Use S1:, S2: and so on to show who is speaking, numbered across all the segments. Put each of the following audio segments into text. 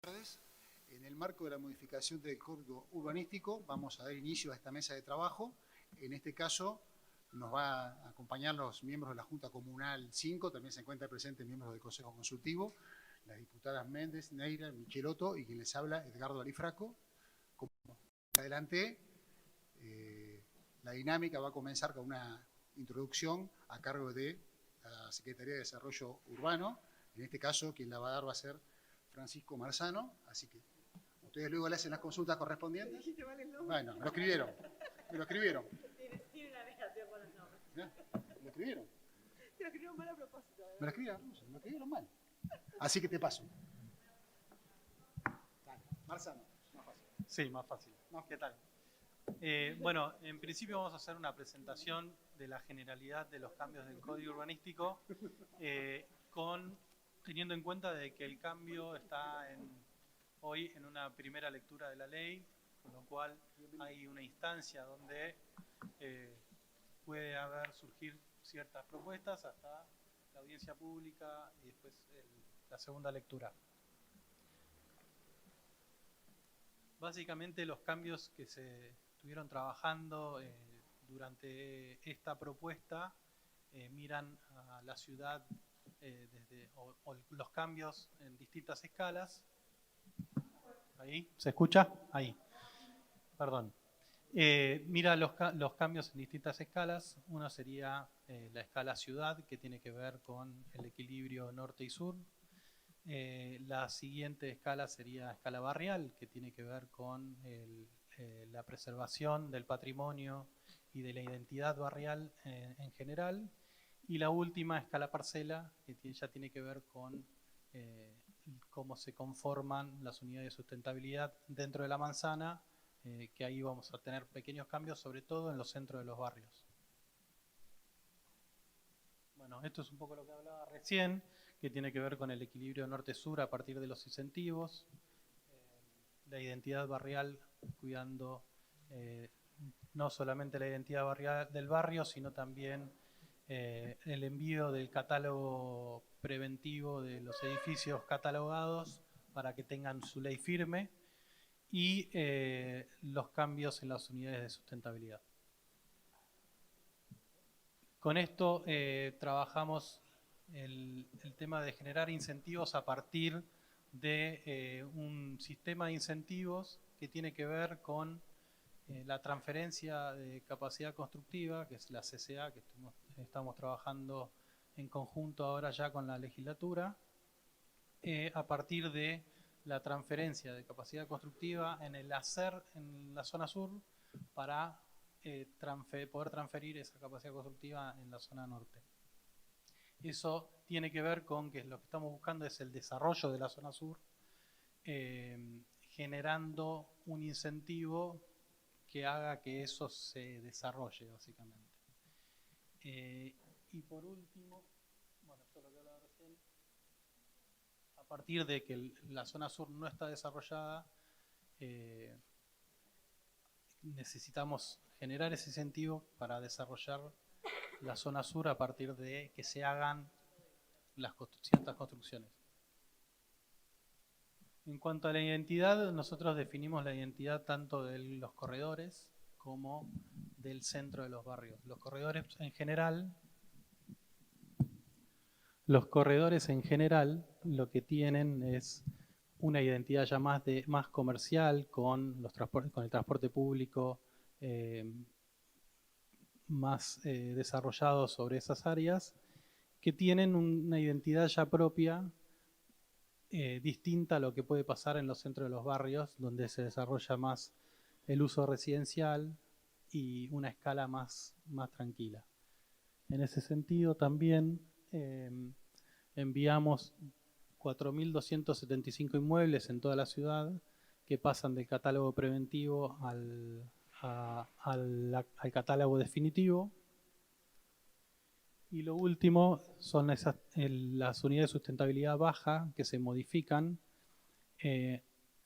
S1: tardes. En el marco de la modificación del Código Urbanístico vamos a dar inicio a esta mesa de trabajo. En este caso nos va a acompañar los miembros de la Junta Comunal 5, también se encuentran presentes miembros del Consejo Consultivo, las diputadas Méndez, Neira, Michelotto y quien les habla, Edgardo Alifraco. Como adelanté, la dinámica va a comenzar con una introducción a cargo de la Secretaría de Desarrollo Urbano. En este caso, quien la va a dar va a ser Francisco Marzano, así que ustedes luego le hacen las consultas correspondientes. Bueno, me lo escribieron.
S2: Tiene una negación con los nombres.
S1: ¿Me lo escribieron?
S2: Te lo escribieron mal a propósito.
S1: Me lo escribieron mal. Así que te paso. Dale, Marzano, más fácil.
S3: Sí, más fácil. ¿Qué tal? Bueno, en principio vamos a hacer una presentación de la generalidad de los cambios del Código Urbanístico, teniendo en cuenta de que el cambio está hoy en una primera lectura de la ley, con lo cual hay una instancia donde puede surgir ciertas propuestas hasta la audiencia pública y después la segunda lectura. Básicamente los cambios que se estuvieron trabajando durante esta propuesta miran a la ciudad o los cambios en distintas escalas. ¿Ahí? ¿Se escucha? Ahí. Perdón. Mira los cambios en distintas escalas. Una sería la escala ciudad, que tiene que ver con el equilibrio norte y sur. La siguiente escala sería escala barrial, que tiene que ver con la preservación del patrimonio y de la identidad barrial en general. Y la última, escala parcela, que ya tiene que ver con cómo se conforman las unidades de sustentabilidad dentro de la manzana, que ahí vamos a tener pequeños cambios, sobre todo en los centros de los barrios. Bueno, esto es un poco lo que hablaba recién, que tiene que ver con el equilibrio norte-sur a partir de los incentivos, la identidad barrial, cuidando no solamente la identidad barrial del barrio, sino también el envío del catálogo preventivo de los edificios catalogados para que tengan su ley firme y los cambios en las unidades de sustentabilidad. Con esto trabajamos el tema de generar incentivos a partir de un sistema de incentivos que tiene que ver con la transferencia de capacidad constructiva, que es la CCA, que estamos trabajando en conjunto ahora ya con la legislatura, a partir de la transferencia de capacidad constructiva en el ACER en la zona sur para poder transferir esa capacidad constructiva en la zona norte. Eso tiene que ver con que lo que estamos buscando es el desarrollo de la zona sur, generando un incentivo que haga que eso se desarrolle, básicamente. Y por último, bueno, esto es lo que hablaba recién, a partir de que la zona sur no está desarrollada, necesitamos generar ese incentivo para desarrollar la zona sur a partir de que se hagan ciertas construcciones. En cuanto a la identidad, nosotros definimos la identidad tanto de los corredores como del centro de los barrios. Los corredores en general lo que tienen es una identidad ya más comercial con el transporte público más desarrollado sobre esas áreas, que tienen una identidad ya propia distinta a lo que puede pasar en los centros de los barrios, donde se desarrolla más el uso residencial y una escala más tranquila. En ese sentido también enviamos 4.275 inmuebles en toda la ciudad que pasan del catálogo preventivo al catálogo definitivo. Y lo último son las unidades de sustentabilidad baja que se modifican.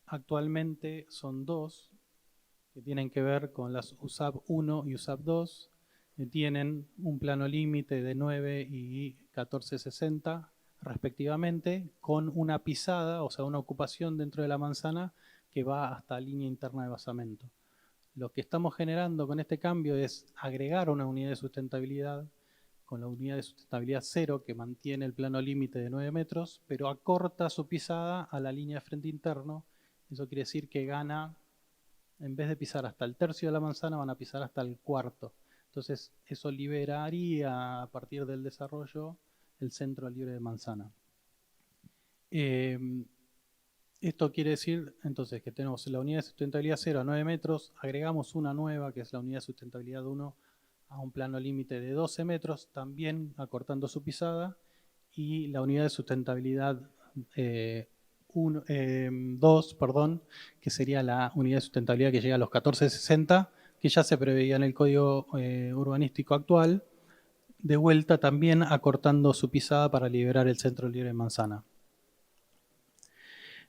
S3: Actualmente son dos, que tienen que ver con las USAB 1 y USAB 2, que tienen un plano límite de 9 y 1460 respectivamente, con una pisada, o sea, una ocupación dentro de la manzana que va hasta línea interna de basamento. Lo que estamos generando con este cambio es agregar una unidad de sustentabilidad con la unidad de sustentabilidad 0 que mantiene el plano límite de 9 metros, pero acorta su pisada a la línea de frente interno. Eso quiere decir que gana, en vez de pisar hasta el tercio de la manzana, van a pisar hasta el cuarto. Entonces eso liberaría a partir del desarrollo el centro libre de manzana. Esto quiere decir entonces que tenemos la unidad de sustentabilidad 0 a 9 metros, agregamos una nueva que es la unidad de sustentabilidad 1 a un plano límite de 12 metros, también acortando su pisada, y la unidad de sustentabilidad 2, que sería la unidad de sustentabilidad que llega a los 1460, que ya se preveía en el código urbanístico actual, de vuelta también acortando su pisada para liberar el centro libre de manzana.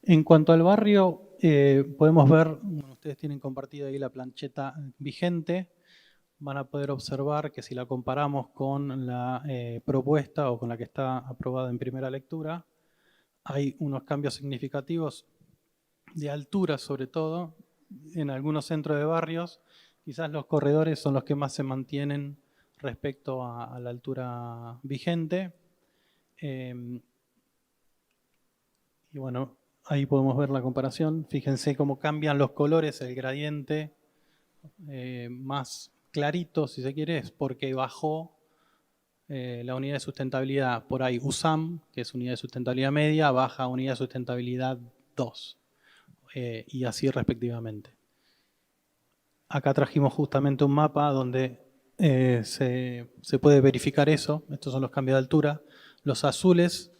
S3: En cuanto al barrio, podemos ver, bueno, ustedes tienen compartida ahí la plancheta vigente, van a poder observar que si la comparamos con la propuesta o con la que está aprobada en primera lectura, hay unos cambios significativos de altura, sobre todo, en algunos centros de barrios. Quizás los corredores son los que más se mantienen respecto a la altura vigente. Y bueno, ahí podemos ver la comparación. Fíjense cómo cambian los colores, el gradiente más clarito, si se quiere, es porque bajó la unidad de sustentabilidad por ahí USAM, que es unidad de sustentabilidad media, baja a unidad de sustentabilidad 2, y así respectivamente. Acá trajimos justamente un mapa donde se puede verificar eso. Estos son los cambios de altura. Los azules,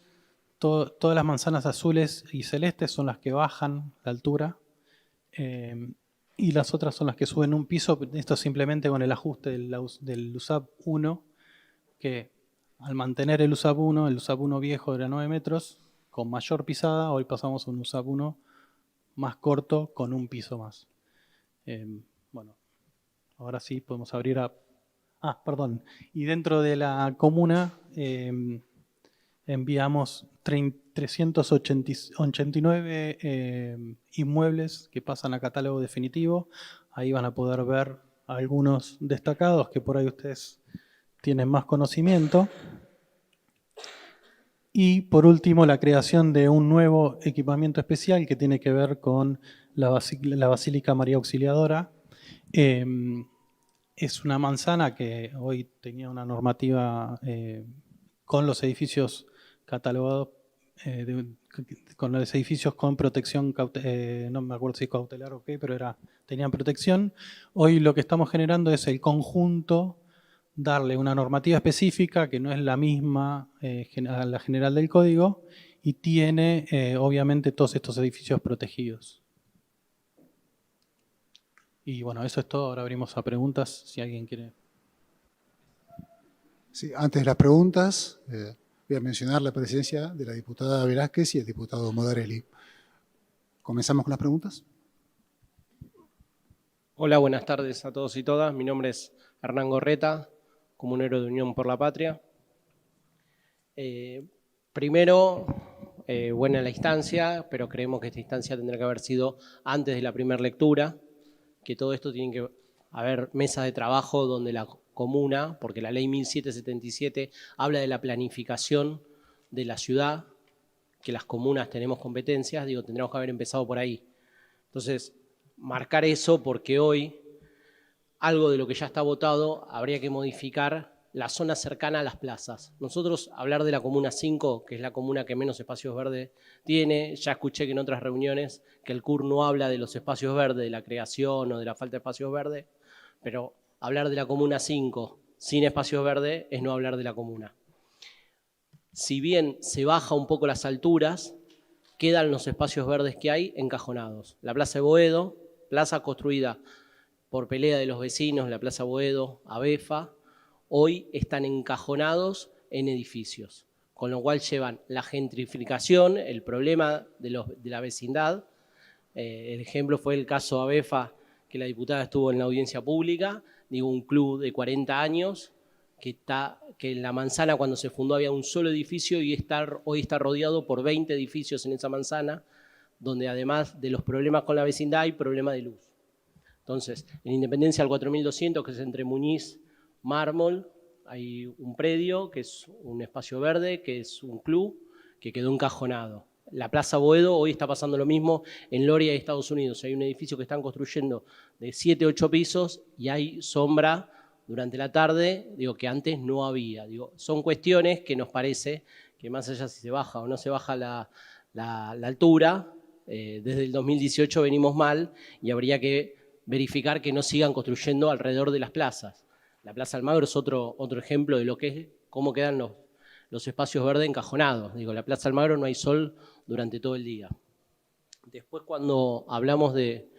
S3: todas las manzanas azules y celestes son las que bajan la altura. Y las otras son las que suben un piso. Esto simplemente con el ajuste del USAP 1, que al mantener el USAP 1, el USAP 1 viejo era 9 metros, con mayor pisada, hoy pasamos a un USAP 1 más corto con un piso más. Bueno, ahora sí podemos abrir a... perdón. Y dentro de la comuna enviamos 389 inmuebles que pasan a catálogo definitivo. Ahí van a poder ver algunos destacados que por ahí ustedes tienen más conocimiento. Y por último, la creación de un nuevo equipamiento especial que tiene que ver con la Basílica María Auxiliadora. Es una manzana que hoy tenía una normativa con los edificios catalogados, con los edificios con protección, no me acuerdo si cautelar o qué, pero tenían protección. Hoy lo que estamos generando es el conjunto, darle una normativa específica que no es la misma a la general del código y tiene obviamente todos estos edificios protegidos. Y bueno, eso es todo. Ahora abrimos a preguntas, si alguien quiere.
S1: Sí, antes de las preguntas, voy a mencionar la presencia de la diputada Velázquez y el diputado Modarelli. ¿Comenzamos con las preguntas?
S4: Hola, buenas tardes a todos y todas. Mi nombre es Hernán Gorreta, comunero de Unión por la Patria. Primero, buena la instancia, pero creemos que esta instancia tendrá que haber sido antes de la primera lectura, que todo esto tiene que haber mesas de trabajo donde la comuna, porque la ley 1777 habla de la planificación de la ciudad, que las comunas tenemos competencias, tendríamos que haber empezado por ahí. Entonces, marcar eso porque hoy, algo de lo que ya está votado, habría que modificar la zona cercana a las plazas. Nosotros, hablar de la Comuna 5, que es la comuna que menos espacios verdes tiene, ya escuché que en otras reuniones que el CUR no habla de los espacios verdes, de la creación o de la falta de espacios verdes, pero hablar de la Comuna 5 sin espacios verdes es no hablar de la comuna. Si bien se baja un poco las alturas, quedan los espacios verdes que hay encajonados. La Plaza de Boedo, plaza construida por pelea de los vecinos, la Plaza Boedo, Abefa, hoy están encajonados en edificios, con lo cual llevan la gentrificación, el problema de la vecindad. El ejemplo fue el caso Abefa, que la diputada estuvo en la audiencia pública, un club de 40 años que en la manzana cuando se fundó había un solo edificio y hoy está rodeado por 20 edificios en esa manzana, donde además de los problemas con la vecindad hay problemas de luz. Entonces, en Independencia al 4200, que es entre Muñiz, Mármol, hay un predio que es un espacio verde, que es un club, que quedó encajonado. La Plaza Boedo hoy está pasando lo mismo en Loria, Estados Unidos. Hay un edificio que están construyendo de 7, 8 pisos y hay sombra durante la tarde, digo, que antes no había. Digo, son cuestiones que nos parece que más allá si se baja o no se baja la altura, desde el 2018 venimos mal y habría que verificar que no sigan construyendo alrededor de las plazas. La Plaza Almagro es otro ejemplo de lo que es, cómo quedan los espacios verdes encajonados. Digo, la Plaza Almagro no hay sol durante todo el día. Después, cuando hablamos de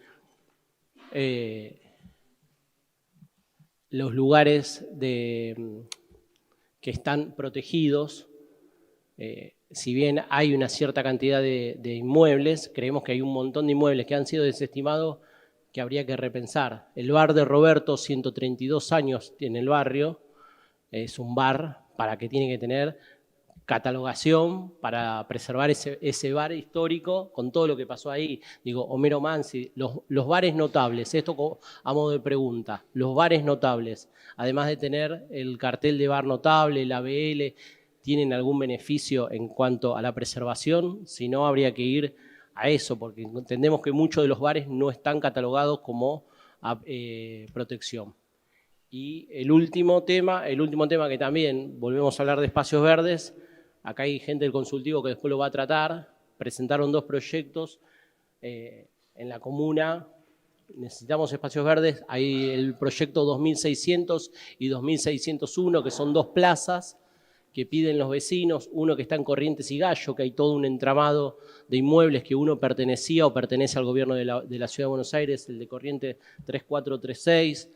S4: los lugares que están protegidos, si bien hay una cierta cantidad de inmuebles, creemos que hay un montón de inmuebles que han sido desestimados que habría que repensar. El bar de Roberto, 132 años tiene el barrio, es un bar para que tiene que tener catalogación para preservar ese bar histórico con todo lo que pasó ahí. Digo, Homero Mansi, los bares notables, esto a modo de pregunta, los bares notables, además de tener el cartel de bar notable, el ABL, ¿tienen algún beneficio en cuanto a la preservación? Si no, habría que ir a eso, porque entendemos que muchos de los bares no están catalogados como protección. Y el último tema que también, volvemos a hablar de espacios verdes, acá hay gente del consultivo que después lo va a tratar, presentaron 2 proyectos en la comuna, necesitamos espacios verdes, hay el proyecto 2600 y 2601, que son 2 plazas, que piden los vecinos, uno que está en Corrientes y Gallo, que hay todo un entramado de inmuebles que uno pertenecía o pertenece al gobierno de la Ciudad de Buenos Aires, el de Corrientes 3436,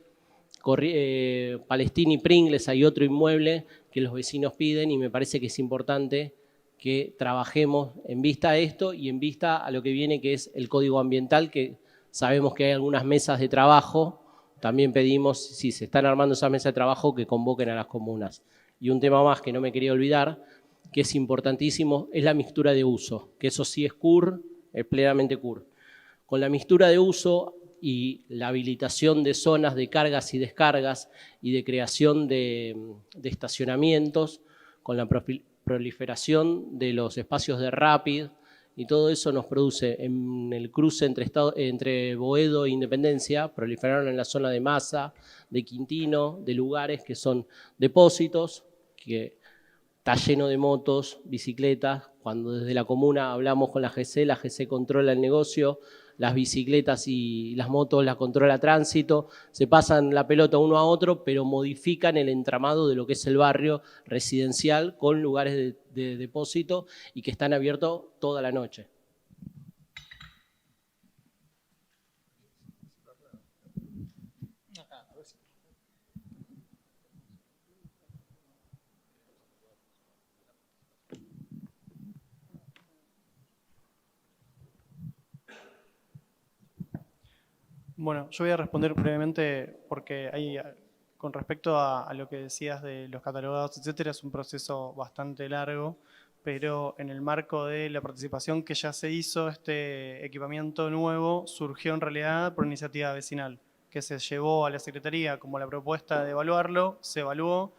S4: Palestina y Pringles, hay otro inmueble que los vecinos piden y me parece que es importante que trabajemos en vista a esto y en vista a lo que viene, que es el Código Ambiental, que sabemos que hay algunas mesas de trabajo. También pedimos, si se están armando esas mesas de trabajo, que convoquen a las comunas. Y un tema más que no me quería olvidar, que es importantísimo, es la mixtura de uso, que eso sí es CUR, es plenamente CUR. Con la mixtura de uso y la habilitación de zonas de cargas y descargas y de creación de estacionamientos, con la proliferación de los espacios de Rapid, y todo eso nos produce en el cruce entre Boedo e Independencia, proliferaron en la zona de Massa, de Quintino, de lugares que son depósitos, que está lleno de motos, bicicletas. Cuando desde la comuna hablamos con la GC controla el negocio, las bicicletas y las motos las controla tránsito, se pasan la pelota uno a otro, pero modifican el entramado de lo que es el barrio residencial con lugares de depósito y que están abiertos toda la noche.
S5: Bueno, yo voy a responder brevemente porque hay, con respecto a lo que decías de los catalogados, etcétera, es un proceso bastante largo, pero en el marco de la participación que ya se hizo, este equipamiento nuevo surgió en realidad por iniciativa vecinal, que se llevó a la Secretaría como la propuesta de evaluarlo, se evaluó,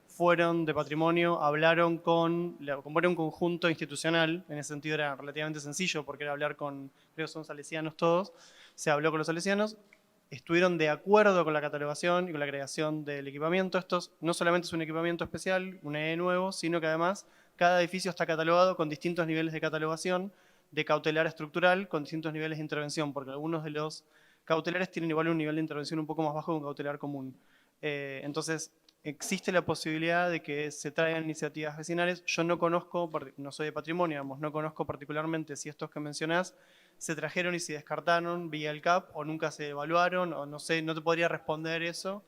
S5: fueron de patrimonio, hablaron como era un conjunto institucional, en ese sentido era relativamente sencillo porque era hablar con, creo que son salesianos todos, se habló con los salesianos, estuvieron de acuerdo con la catalogación y con la creación del equipamiento. Esto no solamente es un equipamiento especial, un EE nuevo, sino que además cada edificio está catalogado con distintos niveles de catalogación, de cautelar estructural, con distintos niveles de intervención, porque algunos de los cautelares tienen igual un nivel de intervención un poco más bajo que un cautelar común. Entonces, existe la posibilidad de que se traigan iniciativas vecinales. Yo no conozco, no soy de patrimonio, digamos, no conozco particularmente si estos que mencionás se trajeron y se descartaron vía el CAP o nunca se evaluaron, o no sé, no te podría responder eso,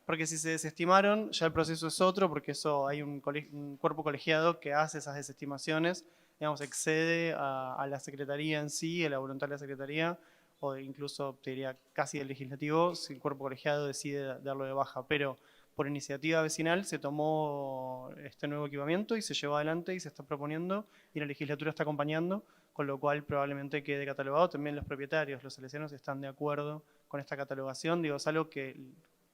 S5: porque si se desestimaron ya el proceso es otro, porque eso hay un cuerpo colegiado que hace esas desestimaciones, digamos, excede a la Secretaría en sí, a la voluntad de la Secretaría, o incluso te diría casi el legislativo, si el cuerpo colegiado decide darlo de baja. Pero por iniciativa vecinal se tomó este nuevo equipamiento y se llevó adelante y se está proponiendo y la legislatura está acompañando, con lo cual probablemente quede catalogado. También los propietarios, los salesianos, están de acuerdo con esta catalogación. Digo, es algo que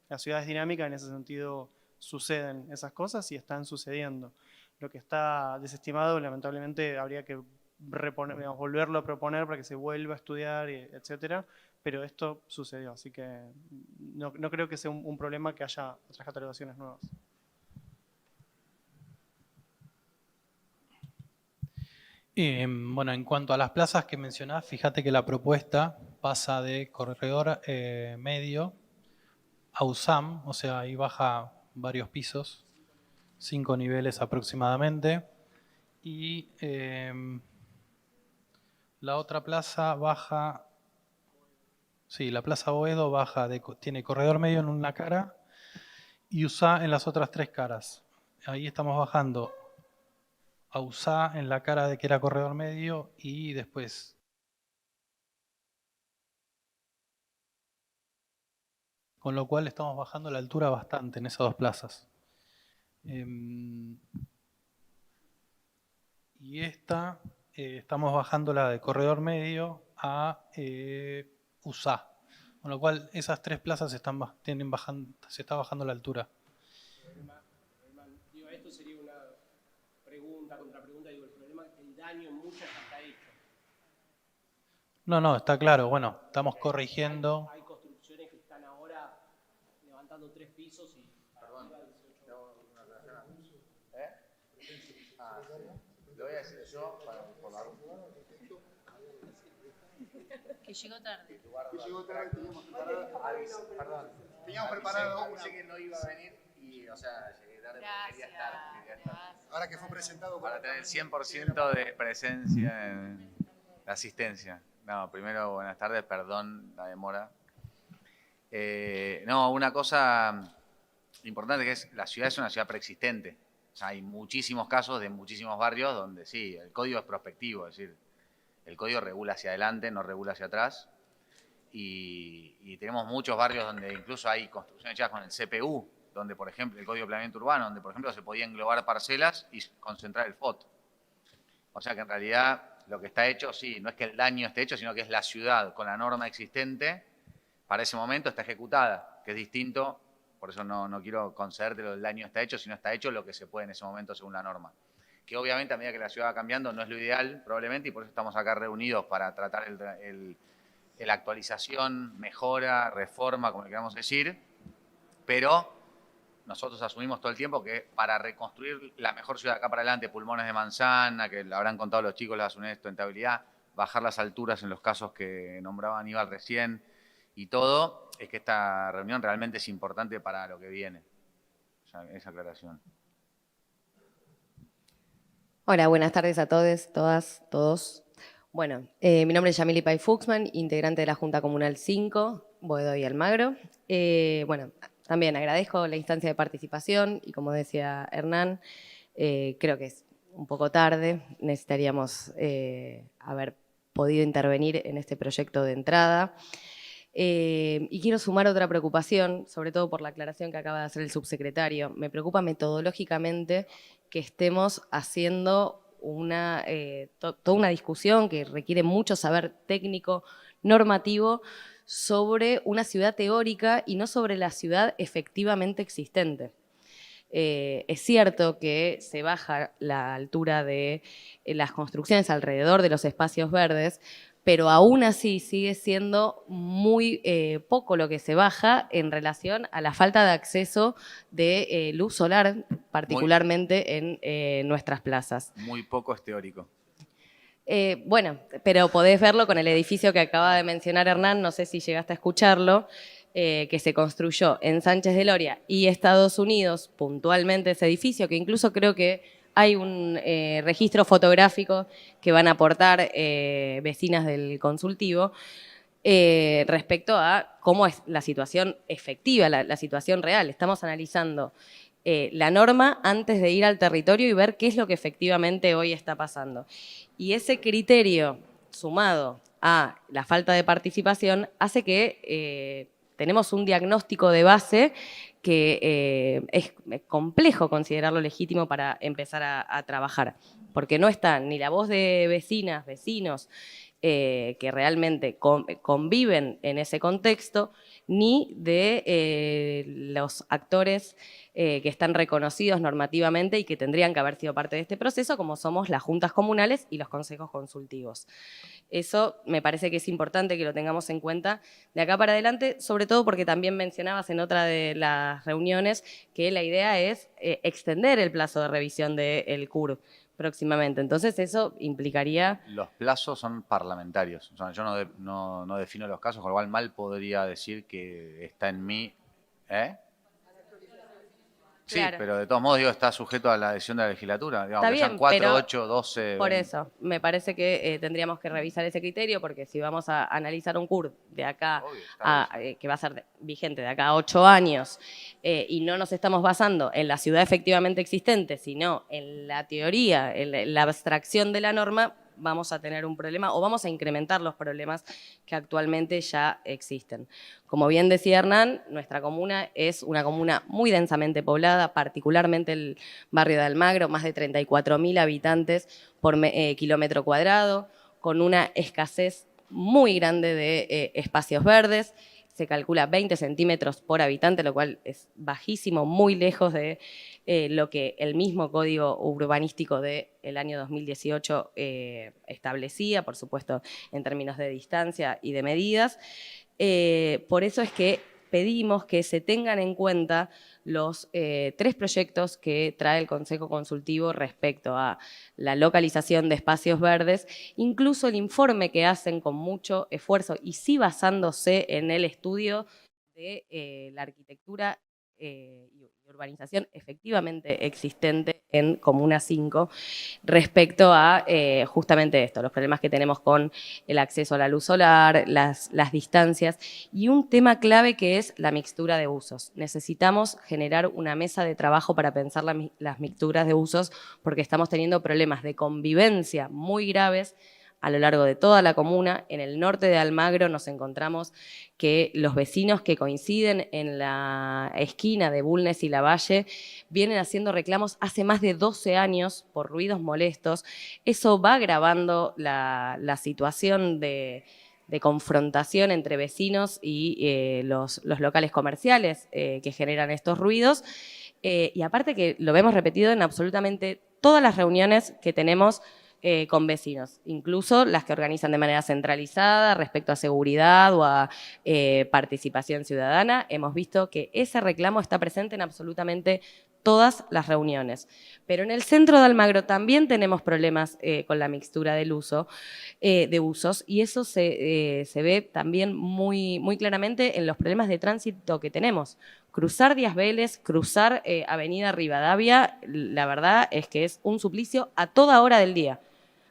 S5: la ciudad es dinámica, en ese sentido suceden esas cosas y están sucediendo. Lo que está desestimado, lamentablemente, habría que digamos, volverlo a proponer para que se vuelva a estudiar, etcétera, pero esto sucedió, así que no creo que sea un problema que haya otras catalogaciones nuevas.
S3: Bueno, en cuanto a las plazas que mencionás, fíjate que la propuesta pasa de corredor medio a USAM, o sea, ahí baja varios pisos, 5 niveles aproximadamente, y la otra plaza baja, sí, la plaza Boedo baja, tiene corredor medio en una cara y USA en las otras 3 caras. Ahí estamos bajando a USA en la cara de que era corredor medio y después con lo cual estamos bajando la altura bastante en esas 2 plazas. Y esta estamos bajando la de corredor medio a USA, con lo cual esas 3 plazas se está bajando la altura.
S4: Digo, esto sería una pregunta, contrapregunta, digo, el problema es que el daño en muchas ya está hecho.
S3: No, está claro, bueno, estamos corrigiendo.
S4: Hay construcciones que están ahora levantando 3 pisos y... Perdón,
S6: lo voy a decir yo por la...
S2: Que llegó tarde.
S6: Perdón.
S1: Teníamos preparado una...
S6: Pensé que no iba a venir y, o sea, llegué tarde porque quería estar.
S1: Ahora que fue presentado...
S6: Para tener el 100% de presencia en la asistencia. No, primero, buenas tardes, perdón la demora. No, una cosa importante que es, la ciudad es una ciudad preexistente. O sea, hay muchísimos casos de muchísimos barrios donde sí, el código es prospectivo, es decir, el código regula hacia adelante, no regula hacia atrás. Y tenemos muchos barrios donde incluso hay construcciones hechas con el CPU, donde, por ejemplo, el Código de Planeamiento Urbano, donde, por ejemplo, se podía englobar parcelas y concentrar el FOT. O sea que en realidad lo que está hecho, sí, no es que el daño esté hecho, sino que es la ciudad con la norma existente, para ese momento está ejecutada, que es distinto, por eso no quiero concederte lo del daño está hecho, sino está hecho lo que se puede en ese momento según la norma. Que obviamente a medida que la ciudad va cambiando no es lo ideal, probablemente, y por eso estamos acá reunidos para tratar la actualización, mejora, reforma, como le queramos decir, pero nosotros asumimos todo el tiempo que para reconstruir la mejor ciudad de acá para adelante, pulmones de manzana, que lo habrán contado los chicos, las unidades de sustentabilidad, bajar las alturas en los casos que nombraba Aníbal recién y todo, es que esta reunión realmente es importante para lo que viene. O sea, esa aclaración.
S7: Hola, buenas tardes a todos, todas, todos. Bueno, mi nombre es Yamili Pay Fuchsman, integrante de la Junta Comunal 5, Boedo y Almagro. Bueno, también agradezco la instancia de participación y como decía Hernán, creo que es un poco tarde, necesitaríamos haber podido intervenir en este proyecto de entrada. Y quiero sumar otra preocupación, sobre todo por la aclaración que acaba de hacer el subsecretario. Me preocupa metodológicamente que estemos haciendo toda una discusión que requiere mucho saber técnico, normativo, sobre una ciudad teórica y no sobre la ciudad efectivamente existente. Es cierto que se baja la altura de las construcciones alrededor de los espacios verdes, pero aún así sigue siendo muy poco lo que se baja en relación a la falta de acceso de luz solar, particularmente en nuestras plazas.
S6: Muy poco es teórico.
S7: Bueno, pero podés verlo con el edificio que acaba de mencionar Hernán, no sé si llegaste a escucharlo, que se construyó en Sánchez de Loria y Estados Unidos, puntualmente ese edificio, que incluso creo que hay un registro fotográfico que van a aportar vecinas del consultivo respecto a cómo es la situación efectiva, la situación real. Estamos analizando la norma antes de ir al territorio y ver qué es lo que efectivamente hoy está pasando. Y ese criterio, sumado a la falta de participación, hace que tenemos un diagnóstico de base que es complejo considerarlo legítimo para empezar a trabajar, porque no está ni la voz de vecinas, vecinos, que realmente conviven en ese contexto, ni de los actores que están reconocidos normativamente y que tendrían que haber sido parte de este proceso, como somos las juntas comunales y los consejos consultivos. Eso me parece que es importante que lo tengamos en cuenta de acá para adelante, sobre todo porque también mencionabas en otra de las reuniones que la idea es extender el plazo de revisión del CUR próximamente. Entonces eso implicaría...
S6: Los plazos son parlamentarios. O sea, yo no defino los casos, con lo cual mal podría decir que está en mí. ¿Eh? Sí,
S7: Claro.
S6: pero de todos modos, digo, está sujeto a la decisión de la legislatura. Digamos,
S7: Está
S6: que sean
S7: bien,
S6: 4,
S7: pero
S6: 8, 12...
S7: por
S6: 20.
S7: eso, me parece que tendríamos que revisar ese criterio, porque si vamos a analizar un CUR de acá,
S6: Obvio, está
S7: que va a ser vigente de acá a 8 años, y no nos estamos basando en la ciudad efectivamente existente, sino en la teoría, en la abstracción de la norma, vamos a tener un problema o vamos a incrementar los problemas que actualmente ya existen. Como bien decía Hernán, nuestra comuna es una comuna muy densamente poblada, particularmente el barrio de Almagro, más de 34.000 habitantes por kilómetro cuadrado, con una escasez muy grande de espacios verdes. Se calcula 20 centímetros por habitante, lo cual es bajísimo, muy lejos de lo que el mismo Código Urbanístico del año 2018 establecía, por supuesto, en términos de distancia y de medidas. Por eso es que pedimos que se tengan en cuenta los 3 proyectos que trae el Consejo Consultivo respecto a la localización de espacios verdes, incluso el informe que hacen con mucho esfuerzo y sí basándose en el estudio de la arquitectura y urbanización efectivamente existente en Comuna 5 respecto a justamente esto, los problemas que tenemos con el acceso a la luz solar, las distancias y un tema clave que es la mixtura de usos. Necesitamos generar una mesa de trabajo para pensar las mixturas de usos porque estamos teniendo problemas de convivencia muy graves a lo largo de toda la comuna. En el norte de Almagro nos encontramos que los vecinos que coinciden en la esquina de Bulnes y Lavalle vienen haciendo reclamos hace más de 12 años por ruidos molestos. Eso va agravando la situación de confrontación entre vecinos y los locales comerciales que generan estos ruidos. Y aparte que lo vemos repetido en absolutamente todas las reuniones que tenemos con vecinos, incluso las que organizan de manera centralizada respecto a seguridad o a participación ciudadana. Hemos visto que ese reclamo está presente en absolutamente todas las reuniones. Pero en el centro de Almagro también tenemos problemas con la mixtura del uso, de usos, y eso se ve también muy, muy claramente en los problemas de tránsito que tenemos. Cruzar Díaz Vélez, cruzar Avenida Rivadavia, la verdad es que es un suplicio a toda hora del día.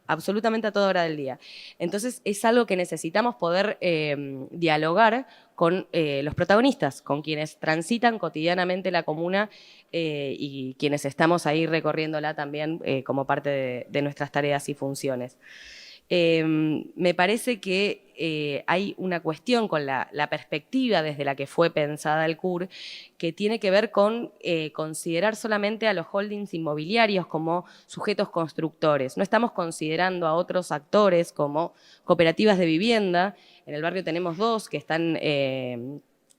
S7: Absolutamente a toda hora del día. Entonces es algo que necesitamos poder dialogar con los protagonistas, con quienes transitan cotidianamente la comuna y quienes estamos ahí recorriéndola también como parte de nuestras tareas y funciones. Me parece que hay una cuestión con la perspectiva desde la que fue pensada el CUR que tiene que ver con considerar solamente a los holdings inmobiliarios como sujetos constructores. No estamos considerando a otros actores como cooperativas de vivienda. En el barrio tenemos 2 que están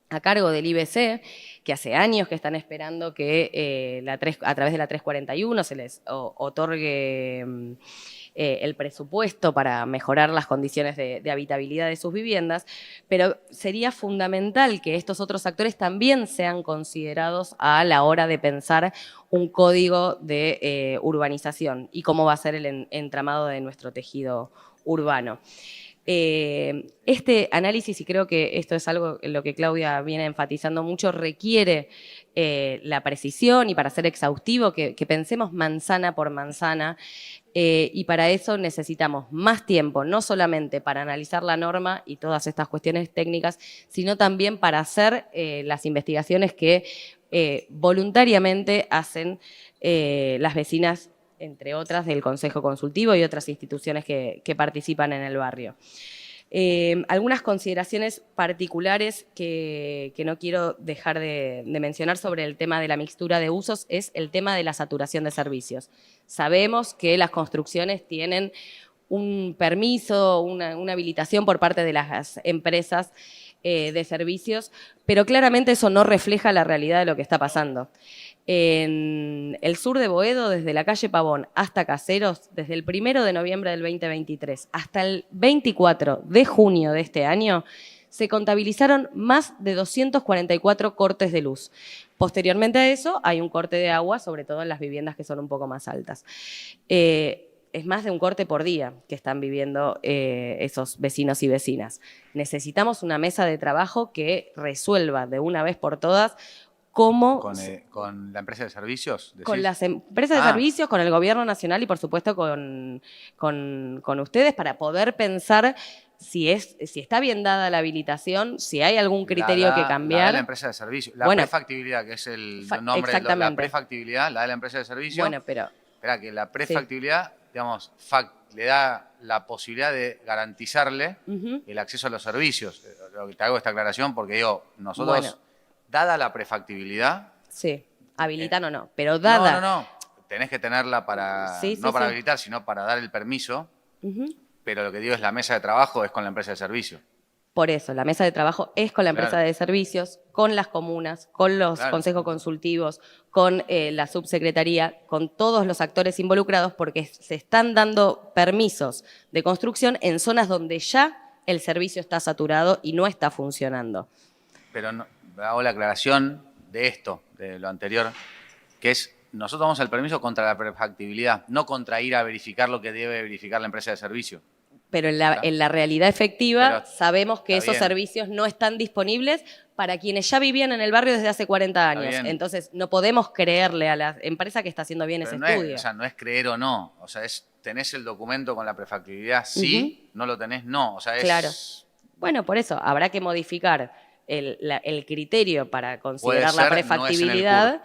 S7: a cargo del IBC, que hace años que están esperando que a través de la 341 se les otorgue el presupuesto para mejorar las condiciones de habitabilidad de sus viviendas, pero sería fundamental que estos otros actores también sean considerados a la hora de pensar un código de urbanización y cómo va a ser el entramado de nuestro tejido urbano. Este análisis, y creo que esto es algo en lo que Claudia viene enfatizando mucho, requiere la precisión y para ser exhaustivo que pensemos manzana por manzana y para eso necesitamos más tiempo, no solamente para analizar la norma y todas estas cuestiones técnicas, sino también para hacer las investigaciones que voluntariamente hacen las vecinas, entre otras, del Consejo Consultivo y otras instituciones que participan en el barrio. Algunas consideraciones particulares que no quiero dejar de mencionar sobre el tema de la mixtura de usos es el tema de la saturación de servicios. Sabemos que las construcciones tienen un permiso, una habilitación por parte de las empresas de servicios, pero claramente eso no refleja la realidad de lo que está pasando. En el sur de Boedo, desde la calle Pavón hasta Caseros, desde el 1 de noviembre del 2023 hasta el 24 de junio de este año, se contabilizaron más de 244 cortes de luz. Posteriormente a eso, hay un corte de agua, sobre todo en las viviendas que son un poco más altas. Es más de un corte por día que están viviendo esos vecinos y vecinas. Necesitamos una mesa de trabajo que resuelva de una vez por todas cómo...
S6: ¿Con la empresa de servicios? ¿Decís?
S7: Con las empresas de servicios, con el gobierno nacional y por supuesto con ustedes para poder pensar si está bien dada la habilitación, si hay algún criterio que cambiar.
S6: La empresa de servicios. La prefactibilidad, que es el nombre de la prefactibilidad, la de la empresa de servicios.
S7: Bueno, pero...
S6: Espera, que la prefactibilidad, digamos, le da la posibilidad de garantizarle el acceso a los servicios. Lo que te hago esta aclaración porque digo, nosotros, dada la prefactibilidad...
S7: Sí, habilitan o no, pero dada...
S6: No. Tenés que tenerla para, para habilitar, sino para dar el permiso. Pero lo que digo es la mesa de trabajo es con la empresa de servicio.
S7: Por eso, la mesa de trabajo es con la empresa de servicios, con las comunas, con los consejos consultivos, con la subsecretaría, con todos los actores involucrados, porque se están dando permisos de construcción en zonas donde ya el servicio está saturado y no está funcionando.
S6: Pero hago la aclaración de esto, de lo anterior, que es, nosotros vamos al permiso contra la prefactibilidad, no contra ir a verificar lo que debe verificar la empresa de servicio.
S7: Pero en la realidad efectiva sabemos que esos servicios no están disponibles para quienes ya vivían en el barrio desde hace 40 años. Entonces, no podemos creerle a la empresa que está haciendo bien ese estudio.
S6: No es creer o no. O sea, ¿tenés el documento con la prefactibilidad? Sí. ¿No lo tenés? No. O sea,
S7: Claro. Bueno, por eso habrá que modificar el criterio para considerar la prefactibilidad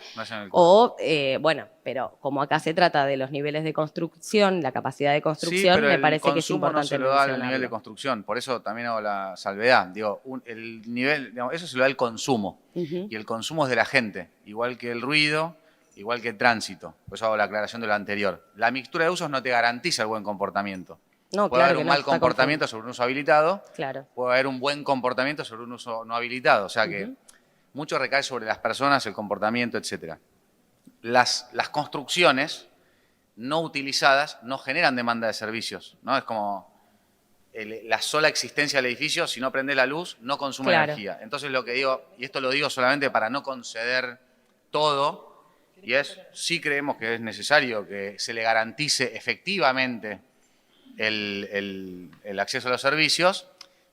S7: bueno, pero como acá se trata de los niveles de construcción, la capacidad de construcción, me parece que es importante
S6: no se lo da al nivel de construcción, por eso también hago la salvedad. Digo, el nivel, digamos, eso se lo da el consumo, y el consumo es de la gente, igual que el ruido, igual que el tránsito. Por eso hago la aclaración de lo anterior. La mixtura de usos no te garantiza el buen comportamiento.
S7: No,
S6: puede haber un mal comportamiento sobre un uso habilitado,
S7: claro.
S6: Puede haber un buen comportamiento sobre un uso no habilitado. O sea que mucho recae sobre las personas, el comportamiento, etc. Las construcciones no utilizadas no generan demanda de servicios, ¿no? Es como la sola existencia del edificio, si no prende la luz, no consume energía. Entonces lo que digo, y esto lo digo solamente para no conceder todo, y es, sí creemos que es necesario que se le garantice efectivamente el acceso a los servicios,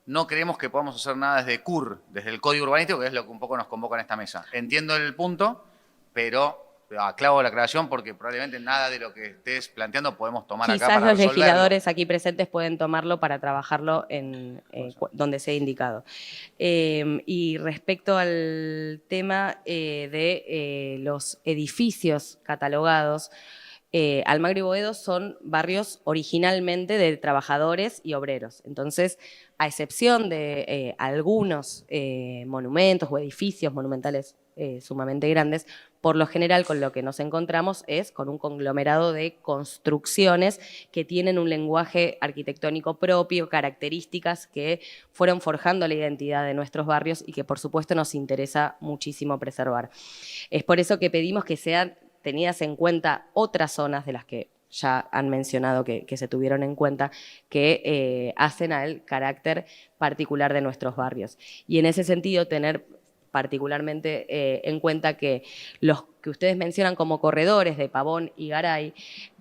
S6: no creemos que podamos hacer nada desde CUR, desde el Código Urbanístico, que es lo que un poco nos convoca en esta mesa. Entiendo el punto, pero aclaro la aclaración porque probablemente nada de lo que estés planteando podemos tomar acá para resolverlo.
S7: Quizás los legisladores aquí presentes pueden tomarlo para trabajarlo en donde sea indicado. Y respecto al tema de los edificios catalogados, Almagro y Boedo son barrios originalmente de trabajadores y obreros. Entonces, a excepción de algunos monumentos o edificios monumentales sumamente grandes, por lo general con lo que nos encontramos es con un conglomerado de construcciones que tienen un lenguaje arquitectónico propio, características que fueron forjando la identidad de nuestros barrios y que por supuesto nos interesa muchísimo preservar. Es por eso que pedimos que sean tenidas en cuenta otras zonas de las que ya han mencionado que se tuvieron en cuenta, que hacen al carácter particular de nuestros barrios. Y en ese sentido, tener particularmente en cuenta que los que ustedes mencionan como corredores de Pavón y Garay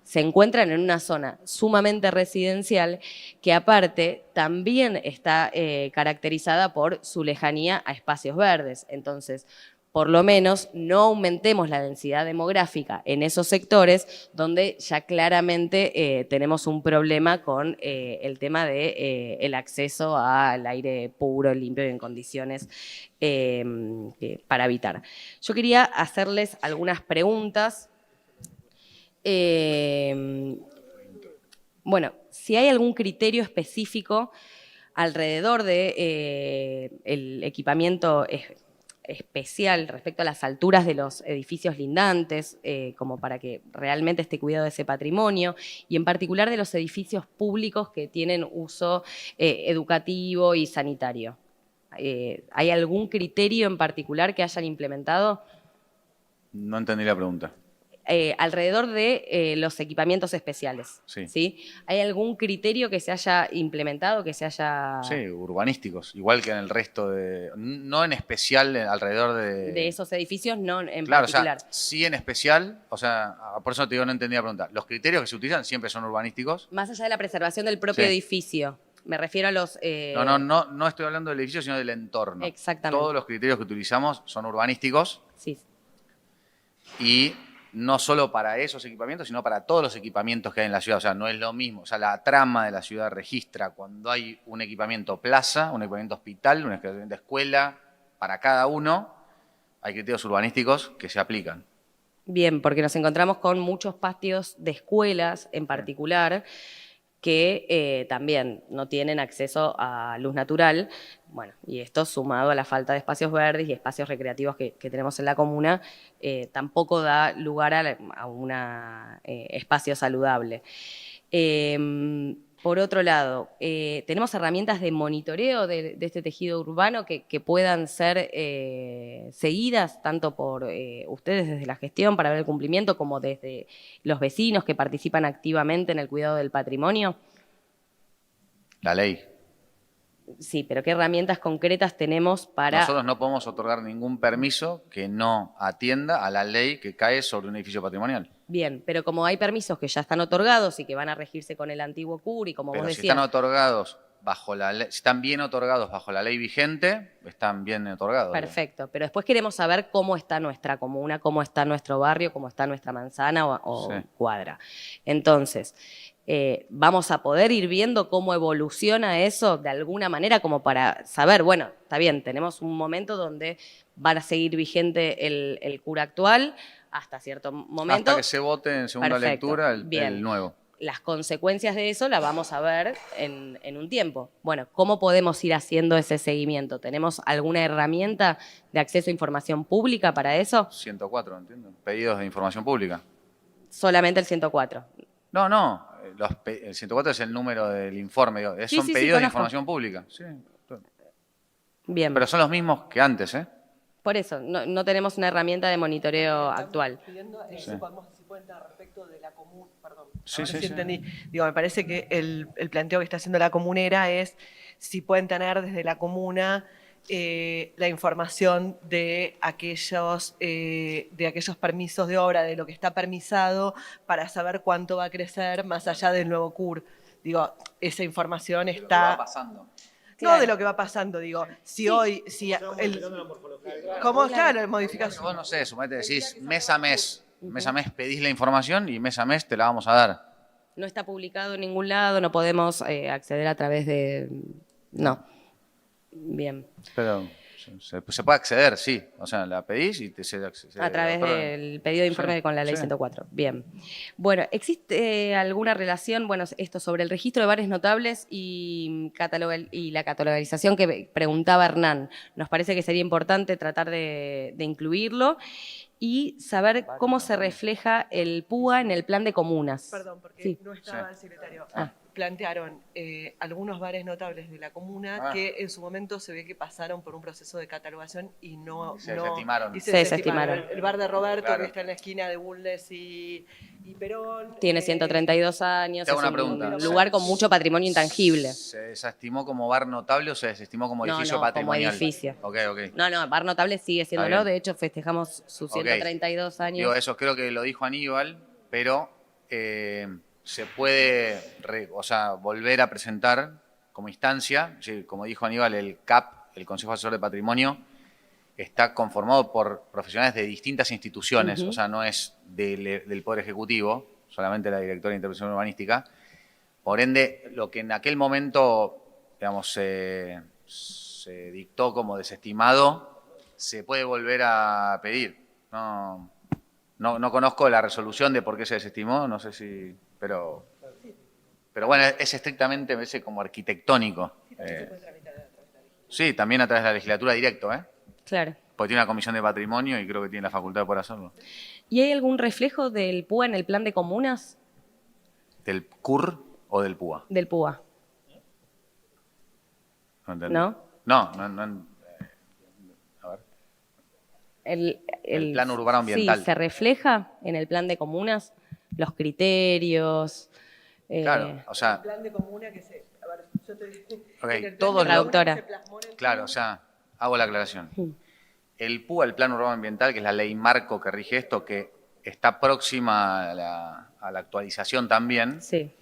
S7: se encuentran en una zona sumamente residencial que aparte también está caracterizada por su lejanía a espacios verdes. Entonces, por lo menos no aumentemos la densidad demográfica en esos sectores donde ya claramente tenemos un problema con el tema de el acceso al aire puro, limpio y en condiciones para habitar. Yo quería hacerles algunas preguntas. Bueno, si hay algún criterio específico alrededor de el equipamiento especial respecto a las alturas de los edificios lindantes, como para que realmente esté cuidado de ese patrimonio, y en particular de los edificios públicos que tienen uso educativo y sanitario. ¿Hay algún criterio en particular que hayan implementado?
S6: No entendí la pregunta.
S7: Alrededor de los equipamientos especiales.
S6: Sí.
S7: ¿Sí? ¿Hay algún criterio que se haya implementado, que se haya...
S6: Sí, urbanísticos, igual que en el resto de... No en especial alrededor
S7: de esos edificios, no en
S6: Claro,
S7: particular?
S6: o sea, sí en especial, o sea, por eso te digo, no entendí la pregunta. Los criterios que se utilizan siempre son urbanísticos.
S7: Más allá de la preservación del propio
S6: Sí.
S7: edificio. Me refiero a los...
S6: No estoy hablando del edificio, sino del entorno.
S7: Exactamente.
S6: Todos los criterios que utilizamos son urbanísticos
S7: Sí.
S6: y no solo para esos equipamientos, sino para todos los equipamientos que hay en la ciudad. O sea, no es lo mismo. O sea, la trama de la ciudad registra cuando hay un equipamiento plaza, un equipamiento hospital, un equipamiento escuela, para cada uno hay criterios urbanísticos que se aplican.
S7: Bien, porque nos encontramos con muchos patios de escuelas en particular que también no tienen acceso a luz natural. Bueno, y esto sumado a la falta de espacios verdes y espacios recreativos que tenemos en la comuna, tampoco da lugar a un espacio saludable. Por otro lado, tenemos herramientas de monitoreo de este tejido urbano que puedan ser seguidas tanto por ustedes desde la gestión para ver el cumplimiento como desde los vecinos que participan activamente en el cuidado del patrimonio.
S6: La ley.
S7: Sí, pero ¿qué herramientas concretas tenemos para...?
S6: Nosotros no podemos otorgar ningún permiso que no atienda a la ley que cae sobre un edificio patrimonial.
S7: Bien, pero como hay permisos que ya están otorgados y que van a regirse con el antiguo CUR y como
S6: Pero
S7: vos
S6: si
S7: decías...
S6: están otorgados bajo la ley, si están bien otorgados bajo la ley vigente, están bien otorgados.
S7: Perfecto, pero después queremos saber cómo está nuestra comuna, cómo está nuestro barrio, cómo está nuestra manzana o
S6: Sí.
S7: cuadra. Entonces, vamos a poder ir viendo cómo evoluciona eso de alguna manera como para saber, bueno, está bien, tenemos un momento donde van a seguir vigente el CUR actual hasta cierto momento.
S6: Hasta que se vote en segunda
S7: Perfecto,
S6: lectura
S7: bien.
S6: el nuevo.
S7: Las consecuencias de eso las vamos a ver en un tiempo. Bueno, ¿cómo podemos ir haciendo ese seguimiento? ¿Tenemos alguna herramienta de acceso a información pública para eso?
S6: 104, entiendo. Pedidos de información pública.
S7: Solamente el 104.
S6: No. El 104 es el número del informe. Digo,
S7: Sí,
S6: son
S7: sí,
S6: pedidos de
S7: conozco.
S6: información pública. Sí.
S7: Bien,
S6: Pero son los mismos que antes, ¿eh?
S7: por eso, no tenemos una herramienta de monitoreo actual.
S2: Pidiendo,
S6: Sí.
S2: si pueden dar respecto de la común, perdón.
S6: Sí,
S2: ahora
S6: sí, sí.
S2: entendí. Digo, me parece que el planteo que está haciendo la comunera es si pueden tener desde la comuna la información de aquellos permisos de obra, de lo que está permisado, para saber cuánto va a crecer más allá del nuevo CUR. Digo, esa información está...
S6: pasando.
S2: No de lo que va pasando, digo. Si hoy, ¿cómo está la modificación?
S6: Vos no sé, sumate, decís mes a mes pedís la información y mes a mes te la vamos a dar.
S7: No está publicado en ningún lado, no podemos acceder a través de... No. Bien.
S6: Pero se puede acceder, sí. O sea, la pedís y se
S7: A través del pedido de informe
S6: Sí,
S7: con la ley
S6: sí.
S7: 104. Bien. Bueno, ¿existe alguna relación, bueno, esto sobre el registro de bares notables y la catalogarización que preguntaba Hernán? Nos parece que sería importante tratar de incluirlo y saber cómo se refleja el PUA en el plan de comunas.
S2: Perdón, porque
S7: Sí.
S2: no estaba el secretario.
S7: Ah.
S2: Plantearon algunos bares notables de la comuna
S6: Ah.
S2: que en su momento se ve que pasaron por un proceso de catalogación y no...
S6: Se
S2: no-
S6: desestimaron.
S2: y
S7: Se desestimaron.
S2: El bar de Roberto,
S6: Claro.
S2: que está en la esquina de Bulnes y Perón.
S7: Tiene 132 años,
S6: Te hago
S7: es
S6: una
S7: un
S6: pregunta.
S7: lugar con mucho patrimonio intangible.
S6: ¿Se desestimó como bar notable o se desestimó como
S7: No,
S6: edificio
S7: no, como
S6: patrimonial?
S7: edificio.
S6: Ok.
S7: No, Bar Notable sigue siéndolo,
S6: bien.
S7: de hecho festejamos sus
S6: Ok.
S7: 132 años.
S6: Digo, eso creo que lo dijo Aníbal, pero se puede volver a presentar como instancia. Sí, como dijo Aníbal, el CAP, el Consejo Asesor de Patrimonio, está conformado por profesionales de distintas instituciones,
S7: Ujú.
S6: o sea, no es del Poder Ejecutivo, solamente la Directora de Intervención Urbanística. Por ende, lo que en aquel momento, digamos, se dictó como desestimado, se puede volver a pedir. No conozco la resolución de por qué se desestimó, no sé si... Pero bueno, es estrictamente como arquitectónico. Sí, también a través de la legislatura directo,
S7: Claro.
S6: porque tiene una comisión de patrimonio y creo que tiene la facultad de poder hacerlo.
S7: ¿Y hay algún reflejo del PUA en el plan de comunas?
S6: ¿Del CUR o del PUA?
S7: Del PUA.
S6: No entendí.
S7: ¿No?
S6: No. A ver. El plan urbano ambiental.
S7: Sí, ¿se refleja en el plan de comunas? Los criterios.
S6: Claro, o sea,
S2: El plan de comuna que se... A ver, yo te...
S6: ok,
S2: en el plan
S6: todos
S2: de
S6: los-
S2: comuna
S7: Traductora.
S2: se plasmó en el
S6: claro,
S2: plan.
S6: o sea, hago la aclaración.
S7: Mm.
S6: El PUA, el Plan Urbano Ambiental, que es la ley marco que rige esto, que está próxima a la actualización también,
S7: Sí,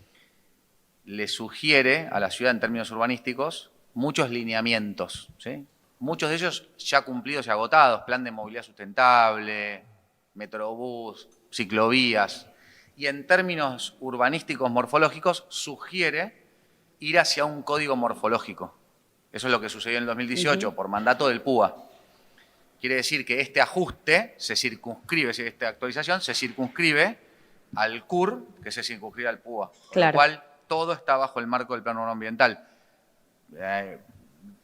S6: le sugiere a la ciudad en términos urbanísticos muchos lineamientos, ¿sí? Muchos de ellos ya cumplidos y agotados, plan de movilidad sustentable, metrobús, ciclovías, y en términos urbanísticos morfológicos sugiere ir hacia un código morfológico. Eso es lo que sucedió en el 2018 por mandato del PUA. Quiere decir que este ajuste se circunscribe, es decir, esta actualización se circunscribe al CUR, que se circunscribe al PUA.
S7: Claro.
S6: Con lo cual, todo está bajo el marco del Plan Urbano Ambiental.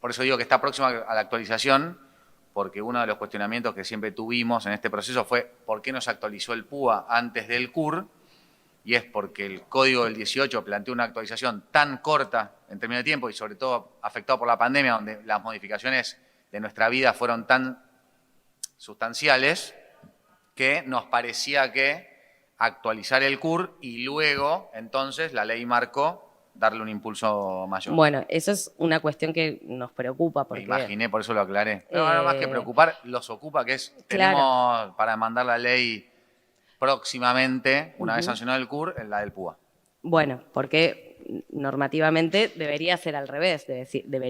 S6: Por eso digo que está próxima a la actualización, porque uno de los cuestionamientos que siempre tuvimos en este proceso fue ¿por qué no se actualizó el PUA antes del CUR? Y es porque el Código del 18 planteó una actualización tan corta en términos de tiempo y sobre todo afectado por la pandemia, donde las modificaciones de nuestra vida fueron tan sustanciales, que nos parecía que actualizar el CUR y luego, entonces, la ley marco darle un impulso mayor.
S7: bueno, eso es una cuestión que nos preocupa
S6: Me
S7: porque
S6: imaginé, por eso lo aclaré. Pero nada más que preocupar, los ocupa, que es,
S7: Claro.
S6: tenemos para mandar la ley próximamente, una vez sancionado el CUR, en la del PUA.
S7: bueno, porque normativamente debería ser al revés.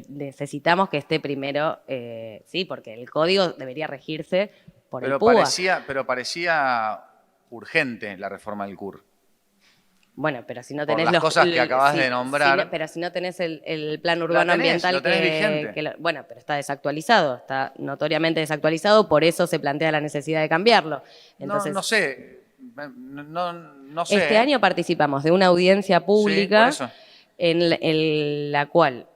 S7: Necesitamos que esté primero, sí, porque el código debería regirse por el PUA.
S6: Pero parecía urgente la reforma del CUR.
S7: Bueno, pero si no
S6: Por
S7: tenés
S6: las cosas que acabas de nombrar.
S7: pero si no tenés el plan urbano ambiental
S6: lo tenés vigente.
S7: bueno, pero está desactualizado, está notoriamente desactualizado, por eso se plantea la necesidad de cambiarlo. Entonces,
S6: No sé, no sé.
S7: este año participamos de una audiencia pública
S6: Sí, por eso.
S7: en la cual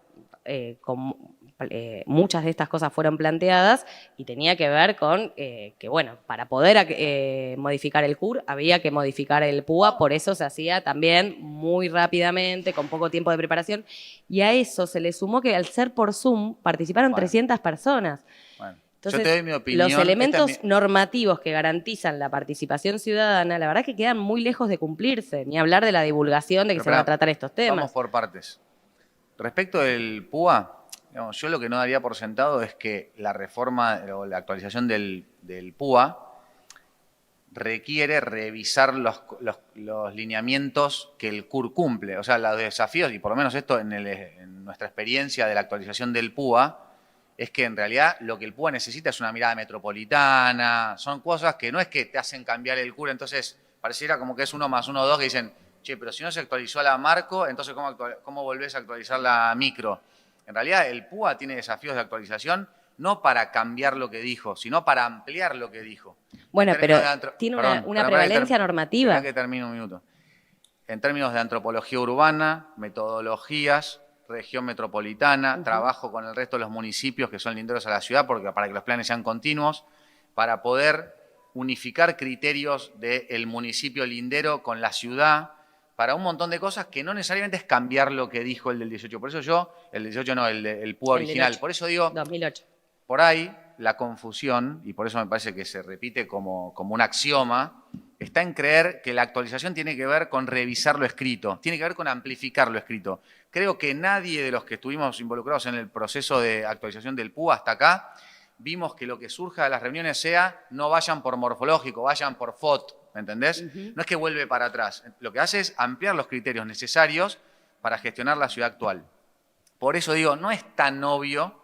S7: muchas de estas cosas fueron planteadas y tenía que ver con que, bueno, para poder modificar el CUR había que modificar el PUA, por eso se hacía también muy rápidamente, con poco tiempo de preparación, y a eso se le sumó que al ser por Zoom participaron
S6: Bueno.
S7: 300 personas.
S6: Bueno,
S7: Entonces,
S6: yo te doy mi opinión.
S7: los elementos
S6: Esta es mi-
S7: normativos que garantizan la participación ciudadana, la verdad que quedan muy lejos de cumplirse, ni hablar de la divulgación de que
S6: Pero
S7: se van a
S6: pará,
S7: tratar estos temas.
S6: Vamos por partes. Respecto del PUA, digamos, yo lo que no daría por sentado es que la reforma o la actualización del PUA requiere revisar los lineamientos que el CUR cumple. O sea, los desafíos, y por lo menos esto en nuestra experiencia de la actualización del PUA, es que en realidad lo que el PUA necesita es una mirada metropolitana, son cosas que no es que te hacen cambiar el CUR, entonces pareciera como que es 1 más 1, 2, que dicen, che, pero si no se actualizó la marco, entonces ¿cómo volvés a actualizar la micro? En realidad el PUA tiene desafíos de actualización no para cambiar lo que dijo, sino para ampliar lo que dijo.
S7: Bueno,
S6: En
S7: pero
S6: términos de
S7: tiene
S6: perdón,
S7: una
S6: pará que
S7: prevalencia normativa.
S6: Esperá que termine un minuto. En términos de antropología urbana, metodologías, región metropolitana, trabajo con el resto de los municipios que son linderos a la ciudad para que los planes sean continuos, para poder unificar criterios del municipio lindero con la ciudad, para un montón de cosas que no necesariamente es cambiar lo que dijo el del 18. Por eso el 18 no, el PUA
S7: El del
S6: original.
S7: 8.
S6: Por eso digo,
S7: 2008.
S6: por ahí la confusión, y por eso me parece que se repite como un axioma, está en creer que la actualización tiene que ver con revisar lo escrito, tiene que ver con amplificar lo escrito. Creo que nadie de los que estuvimos involucrados en el proceso de actualización del PUA hasta acá, vimos que lo que surja de las reuniones sea no vayan por morfológico, vayan por FOT, ¿me entendés? No es que vuelve para atrás, lo que hace es ampliar los criterios necesarios para gestionar la ciudad actual. Por eso digo, no es tan obvio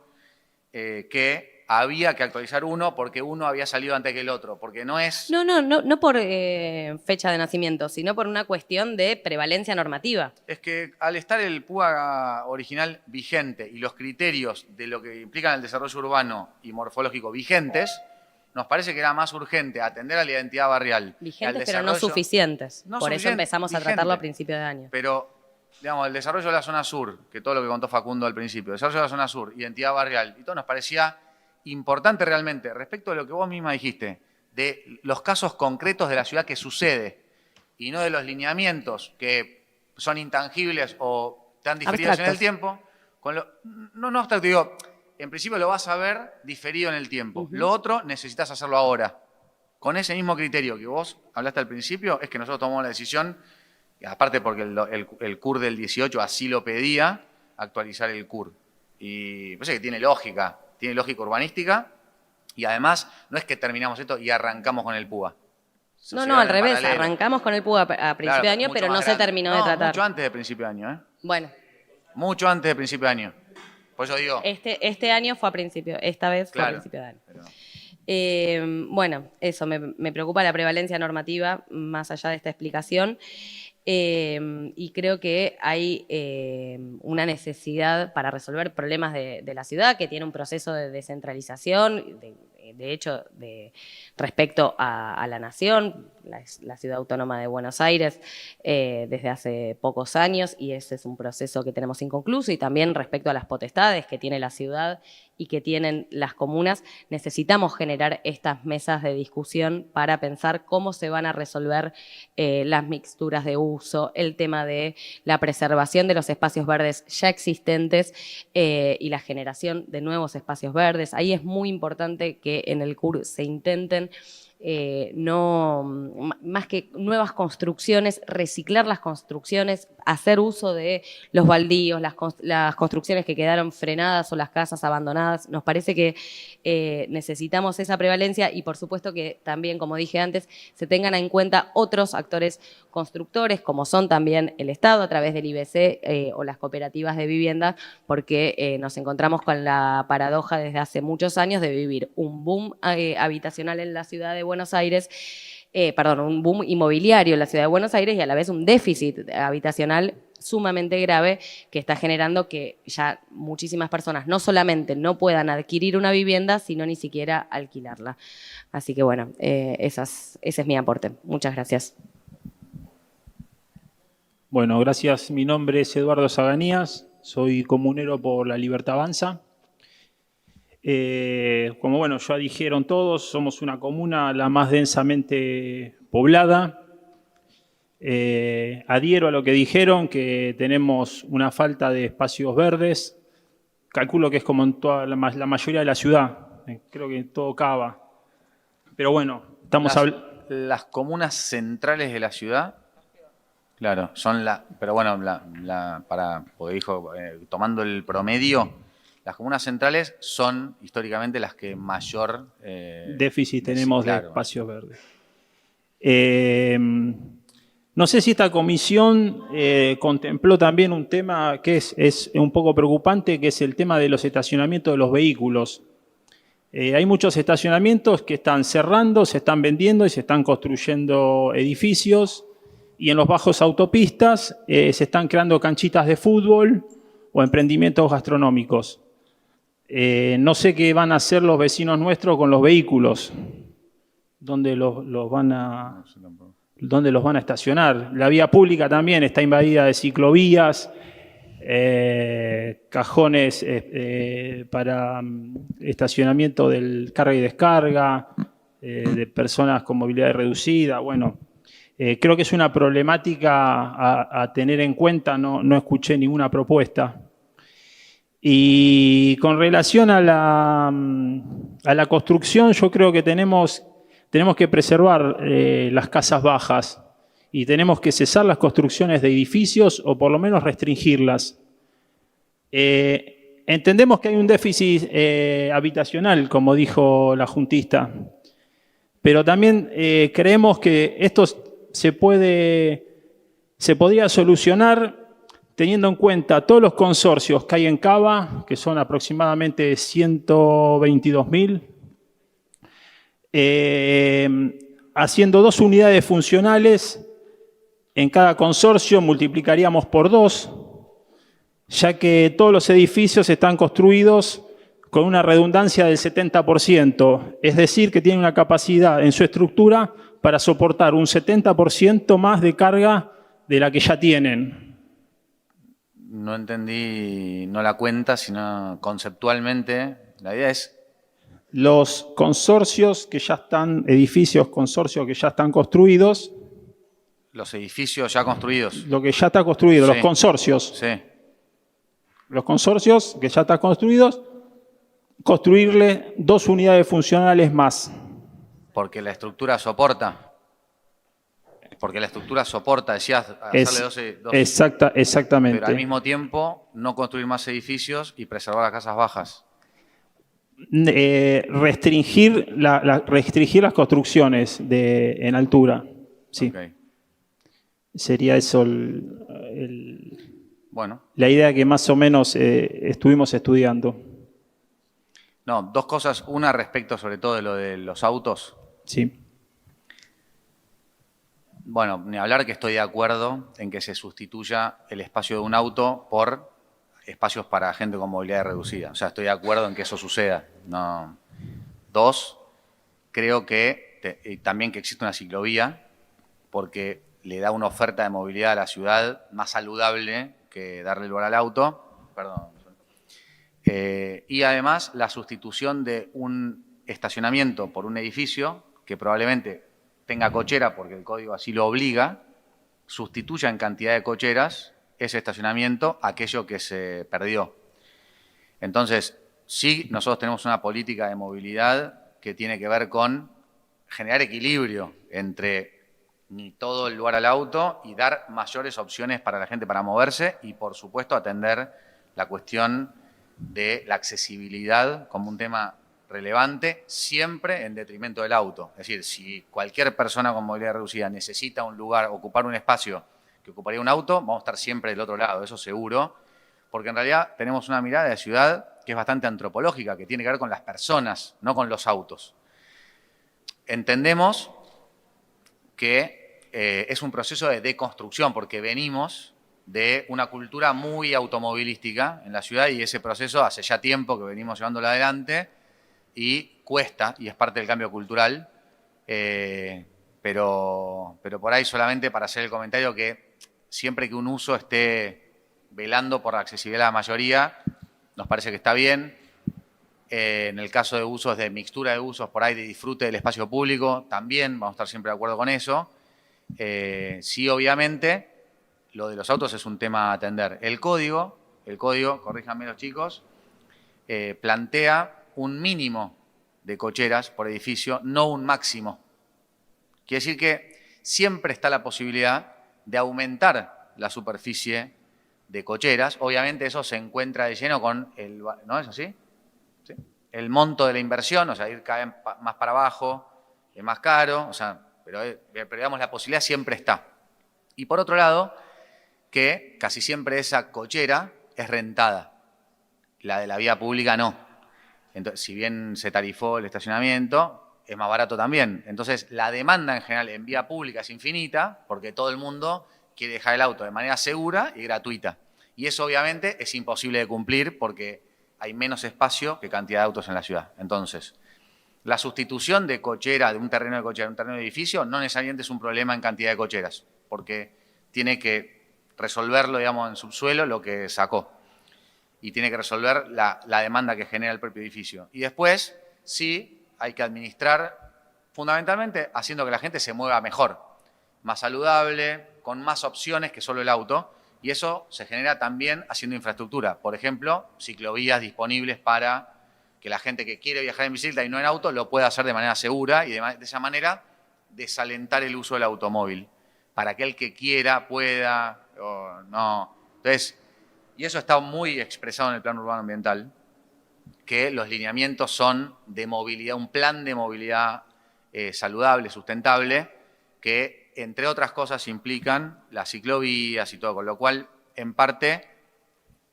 S6: que había que actualizar uno porque uno había salido antes que el otro, porque no es...
S7: No por fecha de nacimiento, sino por una cuestión de prevalencia normativa.
S6: Es que al estar el PUA original vigente y los criterios de lo que implican el desarrollo urbano y morfológico vigentes, nos parece que era más urgente atender a la identidad barrial. y al
S7: Vigentes, pero no
S6: desarrollo-
S7: suficientes.
S6: No
S7: por eso
S6: suficiente,
S7: empezamos a
S6: vigente.
S7: tratarlo a principios de año.
S6: Pero digamos, el desarrollo de la zona sur, que todo lo que contó Facundo al principio, desarrollo de la zona sur, identidad barrial, y todo nos parecía importante realmente, respecto a lo que vos misma dijiste, de los casos concretos de la ciudad que sucede, y no de los lineamientos que son intangibles o tan diferidos en el tiempo. No obstante, digo, en principio lo vas a ver diferido en el tiempo. Lo otro necesitas hacerlo ahora. Con ese mismo criterio que vos hablaste al principio, es que nosotros tomamos la decisión, aparte porque el CUR del 18 así lo pedía, actualizar el CUR. Y pues es que tiene lógica urbanística, y además no es que terminamos esto y arrancamos con el PUA.
S7: No, al revés, arrancamos con el PUA a principio de año, pero no se terminó de tratar.
S6: Mucho antes de principio de año, ¿eh?
S7: Bueno.
S6: Mucho antes de principio de año. Por eso digo.
S7: Este año fue a principio, esta vez fue a principio de año.
S6: Pero...
S7: bueno, eso, me preocupa la prevalencia normativa, más allá de esta explicación. Y creo que hay una necesidad para resolver problemas de la ciudad, que tiene un proceso de descentralización, de hecho, respecto a la nación, la ciudad autónoma de Buenos Aires, desde hace pocos años, y ese es un proceso que tenemos inconcluso, y también respecto a las potestades que tiene la ciudad y que tienen las comunas, necesitamos generar estas mesas de discusión para pensar cómo se van a resolver las mixturas de uso, el tema de la preservación de los espacios verdes ya existentes y la generación de nuevos espacios verdes. Ahí es muy importante que en el CUR se intenten más que nuevas construcciones, reciclar las construcciones, hacer uso de los baldíos, las construcciones que quedaron frenadas o las casas abandonadas. Nos parece que necesitamos esa prevalencia y por supuesto que también, como dije antes, se tengan en cuenta otros actores constructores, como son también el Estado a través del IBC o las cooperativas de vivienda, porque nos encontramos con la paradoja desde hace muchos años de vivir un boom habitacional en la ciudad de Buenos Aires, un boom inmobiliario en la ciudad de Buenos Aires y a la vez un déficit habitacional sumamente grave que está generando que ya muchísimas personas no solamente no puedan adquirir una vivienda, sino ni siquiera alquilarla. Así que bueno, ese es mi aporte. Muchas gracias.
S8: Bueno, gracias. Mi nombre es Eduardo Zaganías, soy comunero por La Libertad Avanza. Como bueno, ya dijeron todos, somos una comuna la más densamente poblada. Adhiero a lo que dijeron, que tenemos una falta de espacios verdes. Calculo que es como en toda la mayoría de la ciudad, creo que en todo Cava. Pero bueno, estamos hablando...
S6: Las comunas centrales de la ciudad, claro, son pero bueno, porque dijo, tomando el promedio, las comunas centrales son históricamente las que mayor...
S8: déficit tenemos de espacios verdes. No sé si esta comisión contempló también un tema que es un poco preocupante, que es el tema de los estacionamientos de los vehículos. Hay muchos estacionamientos que están cerrando, se están vendiendo y se están construyendo edificios. Y en los bajos autopistas se están creando canchitas de fútbol o emprendimientos gastronómicos. No sé qué van a hacer los vecinos nuestros con los vehículos. ¿Dónde los van a estacionar? La vía pública también está invadida de ciclovías, cajones para estacionamiento del carga y descarga, de personas con movilidad reducida. Bueno, creo que es una problemática a tener en cuenta, no escuché ninguna propuesta. Y con relación a la construcción, yo creo que tenemos que preservar las casas bajas y tenemos que cesar las construcciones de edificios o por lo menos restringirlas. Entendemos que hay un déficit habitacional, como dijo la juntista, pero también creemos que esto se podría solucionar teniendo en cuenta todos los consorcios que hay en Cava, que son aproximadamente 122.000, haciendo 2 unidades funcionales en cada consorcio, multiplicaríamos por 2, ya que todos los edificios están construidos con una redundancia del 70%, es decir, que tienen una capacidad en su estructura para soportar un 70% más de carga de la que ya tienen.
S6: No entendí, no la cuenta, sino conceptualmente. La idea es...
S8: Los consorcios que ya están, consorcios que ya están construidos.
S6: Los edificios ya construidos.
S8: Lo que ya está construido,
S6: Sí.
S8: los consorcios.
S6: Sí.
S8: Los consorcios que ya están construidos, construirle 2 unidades funcionales más.
S6: Porque la estructura soporta. Porque la estructura soporta, decías, hacerle 12.
S8: Exactamente.
S6: Pero al mismo tiempo, no construir más edificios y preservar las casas bajas.
S8: Restringir las construcciones en altura. Sí.
S6: Okay.
S8: Sería eso
S6: Bueno.
S8: la idea que más o menos estuvimos estudiando.
S6: No, 2 cosas. Una respecto sobre todo de lo de los autos.
S8: Sí.
S6: Bueno, ni hablar que estoy de acuerdo en que se sustituya el espacio de un auto por espacios para gente con movilidad reducida. O sea, estoy de acuerdo en que eso suceda. No. 2, creo que también que existe una ciclovía porque le da una oferta de movilidad a la ciudad más saludable que darle lugar al auto. Perdón. Y además la sustitución de un estacionamiento por un edificio que probablemente tenga cochera porque el código así lo obliga, sustituya en cantidad de cocheras ese estacionamiento aquello que se perdió. Entonces, sí, nosotros tenemos una política de movilidad que tiene que ver con generar equilibrio entre ni todo el lugar al auto y dar mayores opciones para la gente para moverse y, por supuesto, atender la cuestión de la accesibilidad como un tema relevante, siempre en detrimento del auto. Es decir, si cualquier persona con movilidad reducida necesita un lugar, ocupar un espacio que ocuparía un auto, vamos a estar siempre del otro lado, eso seguro, porque en realidad tenemos una mirada de ciudad que es bastante antropológica, que tiene que ver con las personas, no con los autos. Entendemos que es un proceso de deconstrucción, porque venimos de una cultura muy automovilística en la ciudad y ese proceso hace ya tiempo que venimos llevándolo adelante y cuesta, y es parte del cambio cultural, pero por ahí solamente para hacer el comentario que siempre que un uso esté velando por la accesibilidad de la mayoría, nos parece que está bien. En el caso de usos de mixtura de usos, por ahí de disfrute del espacio público, también vamos a estar siempre de acuerdo con eso. Sí, obviamente, lo de los autos es un tema a atender. El código, corríjanme los chicos, plantea un mínimo de cocheras por edificio, no un máximo. Quiere decir que siempre está la posibilidad de aumentar la superficie de cocheras. Obviamente eso se encuentra de lleno con el... ¿No es así? ¿Sí? El monto de la inversión, o sea, ir cada vez más para abajo, es más caro, o sea, pero digamos, la posibilidad siempre está. Y por otro lado, que casi siempre esa cochera es rentada. La de la vía pública no. Entonces, si bien se tarifó el estacionamiento, es más barato también. Entonces, la demanda en general en vía pública es infinita porque todo el mundo quiere dejar el auto de manera segura y gratuita. Y eso obviamente es imposible de cumplir porque hay menos espacio que cantidad de autos en la ciudad. Entonces, la sustitución de cochera, de un terreno de cochera a un terreno de edificio, no necesariamente es un problema en cantidad de cocheras, porque tiene que resolverlo, digamos, en subsuelo lo que sacó. Y tiene que resolver la demanda que genera el propio edificio. Y después, sí, hay que administrar fundamentalmente haciendo que la gente se mueva mejor, más saludable, con más opciones que solo el auto. Y eso se genera también haciendo infraestructura. Por ejemplo, ciclovías disponibles para que la gente que quiere viajar en bicicleta y no en auto lo pueda hacer de manera segura y de esa manera desalentar el uso del automóvil. Para aquel que quiera, pueda o no. Entonces, y eso está muy expresado en el Plan Urbano Ambiental, que los lineamientos son de movilidad, un plan de movilidad saludable, sustentable, que entre otras cosas implican las ciclovías y todo, con lo cual, en parte,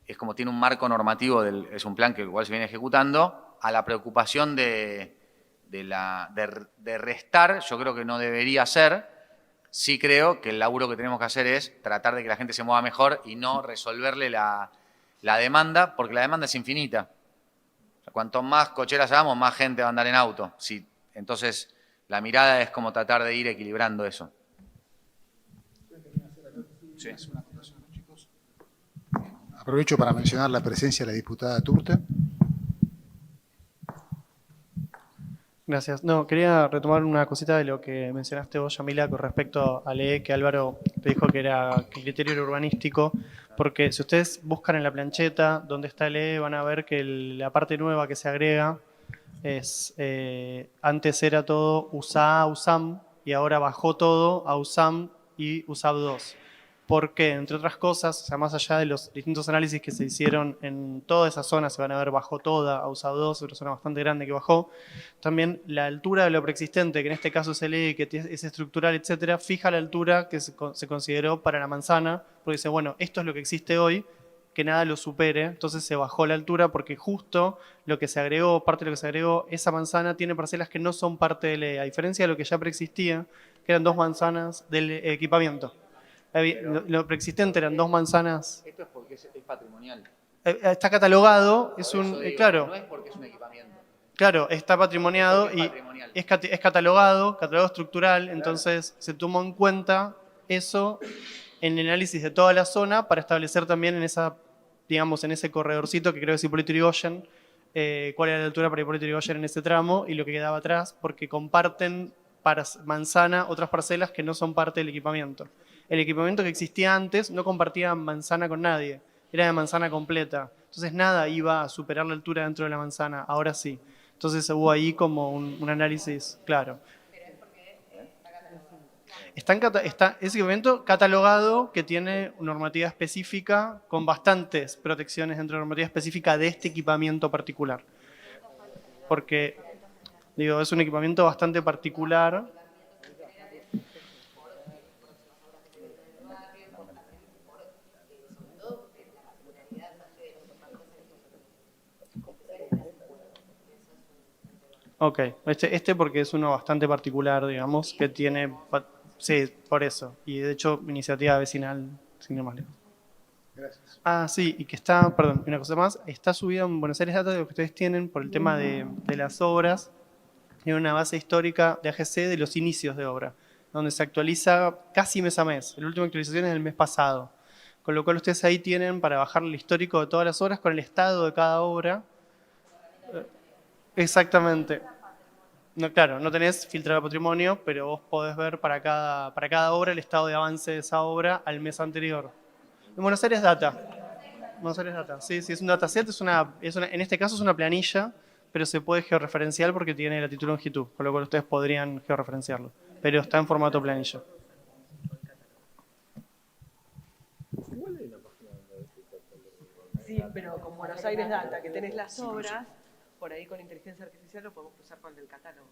S6: es como tiene un marco normativo, es un plan que igual se viene ejecutando, a la preocupación de restar, yo creo que no debería ser. Sí creo que el laburo que tenemos que hacer es tratar de que la gente se mueva mejor y no resolverle la demanda, porque la demanda es infinita. O sea, cuanto más cocheras hagamos, más gente va a andar en auto. Sí, entonces, la mirada es como tratar de ir equilibrando eso.
S1: Sí. Aprovecho para mencionar la presencia de la diputada Turte.
S5: Gracias. No, quería retomar una cosita de lo que mencionaste vos, Yamila, con respecto a LE, que Álvaro te dijo que el criterio era urbanístico, porque si ustedes buscan en la plancheta donde está LE, van a ver que la parte nueva que se agrega es, antes era todo USA, USAM, y ahora bajó todo a USAM y USAB 2. Porque, entre otras cosas, o sea, más allá de los distintos análisis que se hicieron en toda esa zona, se van a ver bajó toda a USAB 2, una zona bastante grande que bajó, también la altura de lo preexistente, que en este caso es LE, que es estructural, etcétera, fija la altura que se consideró para la manzana, porque dice, bueno, esto es lo que existe hoy, que nada lo supere, entonces se bajó la altura porque justo lo que se agregó, parte de lo que se agregó, esa manzana tiene parcelas que no son parte de LE, a diferencia de lo que ya preexistía, que eran 2 manzanas del equipamiento. Lo preexistente eran 2 manzanas.
S6: Esto es porque es patrimonial.
S5: Está catalogado, es
S6: Por
S5: un,
S6: eso digo,
S5: claro.
S6: No es porque es un equipamiento.
S5: Claro, está patrimoniado
S6: Es
S5: y
S6: patrimonial.
S5: es catalogado estructural, claro. Entonces se tomó en cuenta eso en el análisis de toda la zona para establecer también en esa, digamos, en ese corredorcito que creo que es Hipólito Yrigoyen, cuál era la altura para Hipólito Yrigoyen en ese tramo y lo que quedaba atrás, porque comparten para manzana otras parcelas que no son parte del equipamiento. El equipamiento que existía antes no compartía manzana con nadie, era de manzana completa. Entonces nada iba a superar la altura dentro de la manzana, ahora sí. Entonces hubo ahí como un análisis claro. Está ese equipamiento catalogado que tiene normativa específica con bastantes protecciones dentro de la normativa específica de este equipamiento particular. Porque, digo, es un equipamiento bastante particular. Ok, este porque es uno bastante particular, digamos, que tiene... Sí, por eso. Y de hecho, iniciativa vecinal, sin ir más lejos.
S1: Gracias.
S5: Ah, sí, y que está, perdón, una cosa más, está subida en Buenos Aires Data de lo que ustedes tienen por el tema de las obras, en una base histórica de AGC de los inicios de obra, donde se actualiza casi mes a mes. La última actualización es del mes pasado. Con lo cual ustedes ahí tienen para bajar el histórico de todas las obras con el estado de cada obra. Exactamente. No, claro, no tenés filtrar de patrimonio, pero vos podés ver para cada obra el estado de avance de esa obra al mes anterior. En Buenos Aires Data. Buenos Aires Data. Sí, es un dataset, en este caso es una planilla, pero se puede georreferenciar porque tiene latitud y longitud, con lo cual ustedes podrían georreferenciarlo. Pero está en formato planilla.
S2: Sí, pero con Buenos Aires Data, que tenés las obras, por ahí con inteligencia artificial lo podemos cruzar con el del catálogo.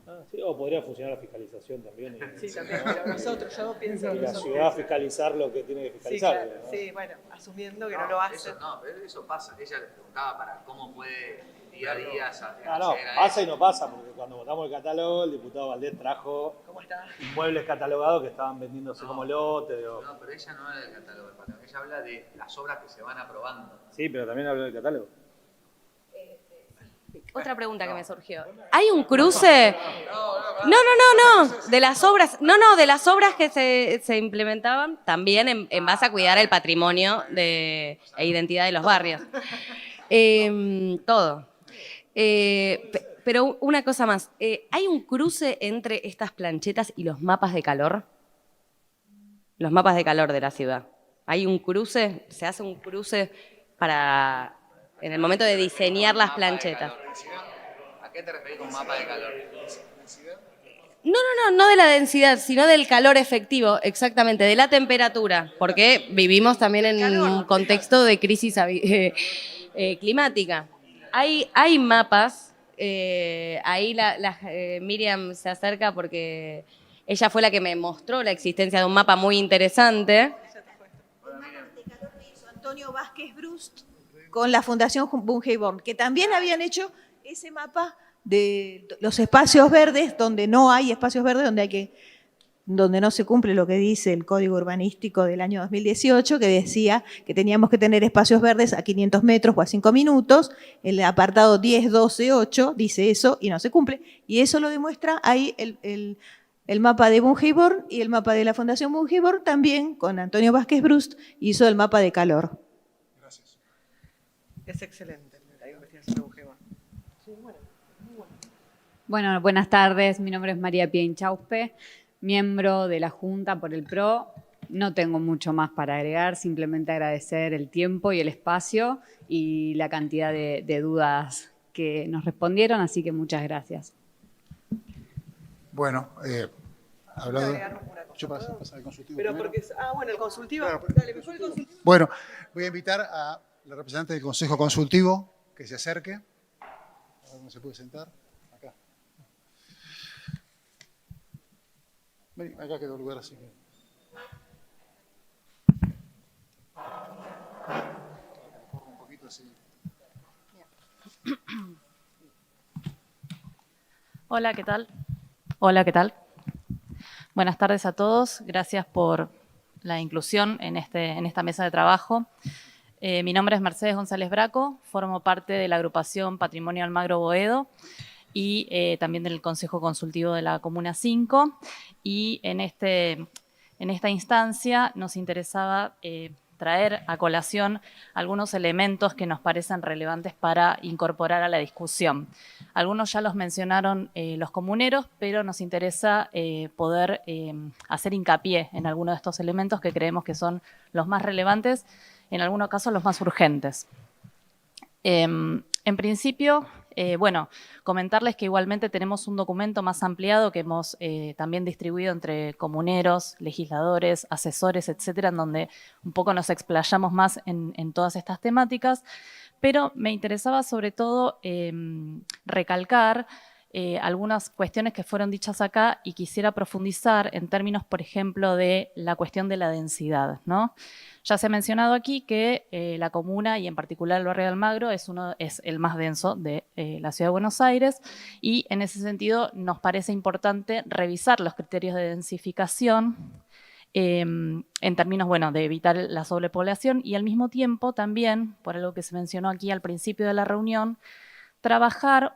S9: Ah, sí, o podría funcionar la fiscalización también.
S2: Sí, también, pero nosotros, yo pienso...
S9: Y la ciudad fiscalizar lo que tiene que fiscalizar.
S2: Sí, claro,
S9: ¿no?
S2: Sí, bueno, asumiendo que no lo hace.
S6: Pero eso pasa. Ella le preguntaba para cómo puede día a día acceder
S9: No,
S6: a
S9: pasa
S6: eso.
S9: y no pasa, porque cuando votamos el catálogo, el diputado Valdés trajo
S2: ¿Cómo está?
S9: inmuebles catalogados que estaban vendiéndose como lote.
S6: No, pero ella no habla del catálogo de patrimonio. Ella habla de las obras que se van aprobando.
S9: Sí, pero también habló del catálogo.
S7: Otra pregunta que me surgió. ¿Hay un cruce? No. De las obras, de las obras que se implementaban también en base a cuidar el patrimonio e identidad de los barrios. Todo. Pero una cosa más. ¿Hay un cruce entre estas planchetas y los mapas de calor? Los mapas de calor de la ciudad. ¿Hay un cruce? ¿Se hace un cruce para... en el momento de diseñar las planchetas?
S6: ¿A qué te referís con mapa de calor?
S7: No de la densidad, sino del calor efectivo, exactamente, de la temperatura, porque vivimos también en un contexto de crisis climática. Hay mapas, ahí Miriam se acerca porque ella fue la que me mostró la existencia de un mapa muy interesante.
S10: Antonio Vázquez Brust con la Fundación Bungeborn, que también habían hecho ese mapa de los espacios verdes, donde no hay espacios verdes, donde no se cumple lo que dice el Código Urbanístico del año 2018, que decía que teníamos que tener espacios verdes a 500 metros o a 5 minutos. El apartado 10, 12, 8 dice eso y no se cumple. Y eso lo demuestra ahí el mapa de Bungeborn y el mapa de la Fundación Bungeborn también, con Antonio Vázquez Brust, hizo el mapa de calor.
S1: Gracias.
S2: Es excelente la investigación de Bungeborn.
S11: Bueno, buenas tardes. Mi nombre es María Pia Inchauspe, miembro de la Junta por el PRO. No tengo mucho más para agregar, simplemente agradecer el tiempo y el espacio y la cantidad de dudas que nos respondieron, así que muchas gracias.
S1: Bueno, hablado.
S2: Agregar una cosa,
S1: Yo
S2: ¿puedo?
S1: paso al consultivo.
S2: Pero
S1: primero.
S2: porque, bueno, el consultivo,
S1: Claro,
S2: dale, mejor el consultivo.
S1: Bueno, voy a invitar a la representante del Consejo Consultivo que se acerque. A ver dónde se puede sentar. Acá. Vení, acá quedó el lugar así. Un poquito así.
S12: Hola, ¿qué tal? Hola, ¿qué tal? Buenas tardes a todos. Gracias por la inclusión en esta mesa de trabajo. Mi nombre es Mercedes González Braco, formo parte de la agrupación Patrimonio Almagro Boedo y también del Consejo Consultivo de la Comuna 5. Y en esta instancia nos interesaba traer a colación algunos elementos que nos parecen relevantes para incorporar a la discusión. Algunos ya los mencionaron los comuneros, pero nos interesa poder hacer hincapié en algunos de estos elementos que creemos que son los más relevantes, en algunos casos los más urgentes. En principio, bueno, comentarles que igualmente tenemos un documento más ampliado que hemos también distribuido entre comuneros, legisladores, asesores, etcétera, en donde un poco nos explayamos más en todas estas temáticas, pero me interesaba sobre todo recalcar algunas cuestiones que fueron dichas acá y quisiera profundizar en términos, por ejemplo, de la cuestión de la densidad, ¿no? Ya se ha mencionado aquí que la comuna y en particular el barrio de Almagro es el más denso de la ciudad de Buenos Aires y en ese sentido nos parece importante revisar los criterios de densificación en términos, bueno, de evitar la sobrepoblación y al mismo tiempo también, por algo que se mencionó aquí al principio de la reunión, trabajar,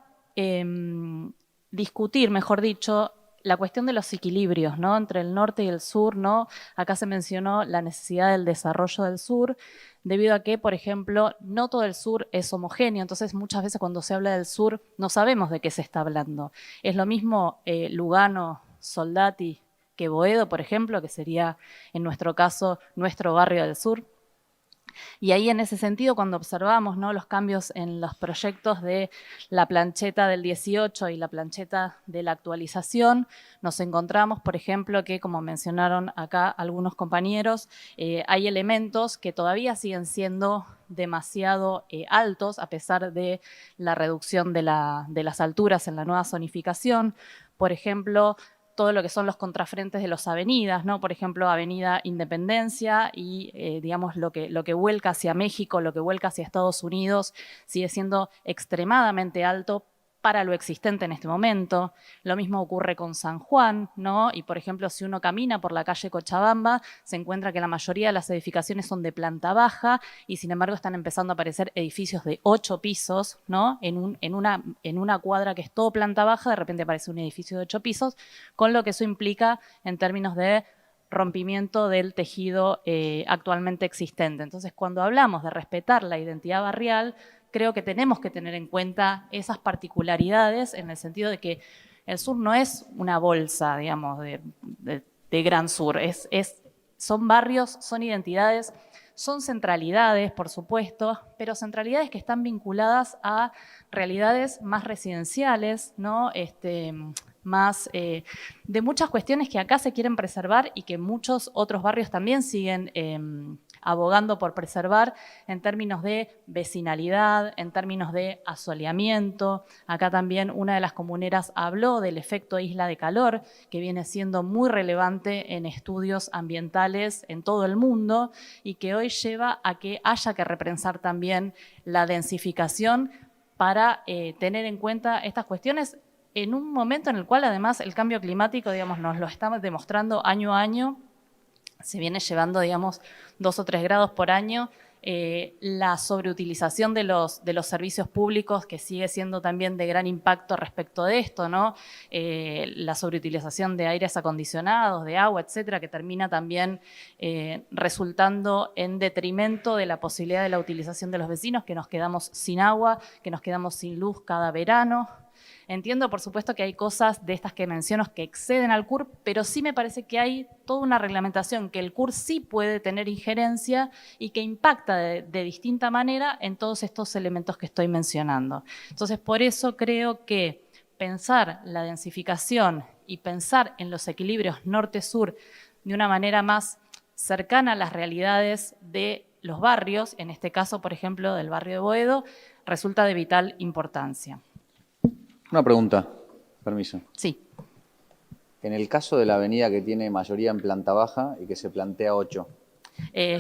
S12: discutir, mejor dicho, la cuestión de los equilibrios, ¿no? Entre el norte y el sur, ¿no? Acá se mencionó la necesidad del desarrollo del sur, debido a que, por ejemplo, no todo el sur es homogéneo, entonces muchas veces cuando se habla del sur no sabemos de qué se está hablando. Es lo mismo Lugano, Soldati, que Boedo, por ejemplo, que sería en nuestro caso nuestro barrio del sur. Y ahí en ese sentido, cuando observamos, ¿no?, los cambios en los proyectos de la plancheta del 18 y la plancheta de la actualización, nos encontramos, por ejemplo, que como mencionaron acá algunos compañeros, hay elementos que todavía siguen siendo demasiado altos a pesar de la reducción de las alturas en la nueva zonificación. Por ejemplo, todo lo que son los contrafrentes de las avenidas, ¿no? Por ejemplo, Avenida Independencia y, digamos, lo que vuelca hacia México, lo que vuelca hacia Estados Unidos, sigue siendo extremadamente alto para lo existente en este momento. Lo mismo ocurre con San Juan, ¿no? Y, por ejemplo, si uno camina por la calle Cochabamba, se encuentra que la mayoría de las edificaciones son de planta baja y, sin embargo, están empezando a aparecer edificios de 8 pisos, ¿no? En una cuadra que es todo planta baja, de repente aparece un edificio de 8 pisos, con lo que eso implica en términos de rompimiento del tejido actualmente existente. Entonces, cuando hablamos de respetar la identidad barrial, creo que tenemos que tener en cuenta esas particularidades en el sentido de que el sur no es una bolsa, digamos, de gran sur. Son barrios, son identidades, son centralidades, por supuesto, pero centralidades que están vinculadas a realidades más residenciales, ¿no? Más de muchas cuestiones que acá se quieren preservar y que muchos otros barrios también siguen abogando por preservar en términos de vecinalidad, en términos de asoleamiento. Acá también una de las comuneras habló del efecto isla de calor, que viene siendo muy relevante en estudios ambientales en todo el mundo y que hoy lleva a que haya que repensar también la densificación para tener en cuenta estas cuestiones en un momento en el cual además el cambio climático, digamos, nos lo estamos demostrando año a año. Se viene llevando, digamos, 2 o 3 grados por año la sobreutilización de los servicios públicos, que sigue siendo también de gran impacto respecto de esto, ¿no? La sobreutilización de aires acondicionados, de agua, etcétera, que termina también resultando en detrimento de la posibilidad de la utilización de los vecinos, que nos quedamos sin agua, que nos quedamos sin luz cada verano. Entiendo, por supuesto, que hay cosas de estas que menciono que exceden al CUR, pero sí me parece que hay toda una reglamentación que el CUR sí puede tener injerencia y que impacta de distinta manera en todos estos elementos que estoy mencionando. Entonces, por eso creo que pensar la densificación y pensar en los equilibrios norte-sur de una manera más cercana a las realidades de los barrios, en este caso, por ejemplo, del barrio de Boedo, resulta de vital importancia.
S6: Una pregunta, permiso.
S12: Sí.
S6: En el caso de la avenida que tiene mayoría en planta baja y que se plantea 8.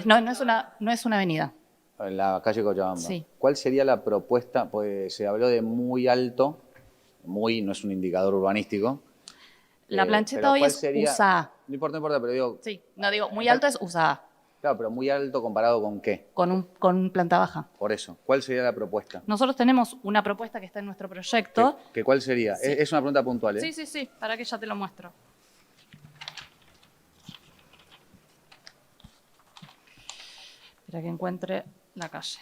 S12: No es una avenida.
S6: En la calle Cochabamba.
S12: Sí.
S6: ¿Cuál sería la propuesta? Pues se habló de muy alto, muy, no es un indicador urbanístico.
S12: La plancheta hoy es USA.
S6: No importa, pero digo...
S12: Sí, no digo, muy alto es USA.
S6: Claro, pero muy alto comparado con ¿qué?
S12: Con planta baja.
S6: Por eso. ¿Cuál sería la propuesta?
S12: Nosotros tenemos una propuesta que está en nuestro proyecto.
S6: ¿Cuál sería?
S12: Sí.
S6: Es una pregunta puntual, ¿eh?
S12: Sí, para que ya te lo muestro. Espera que encuentre la calle.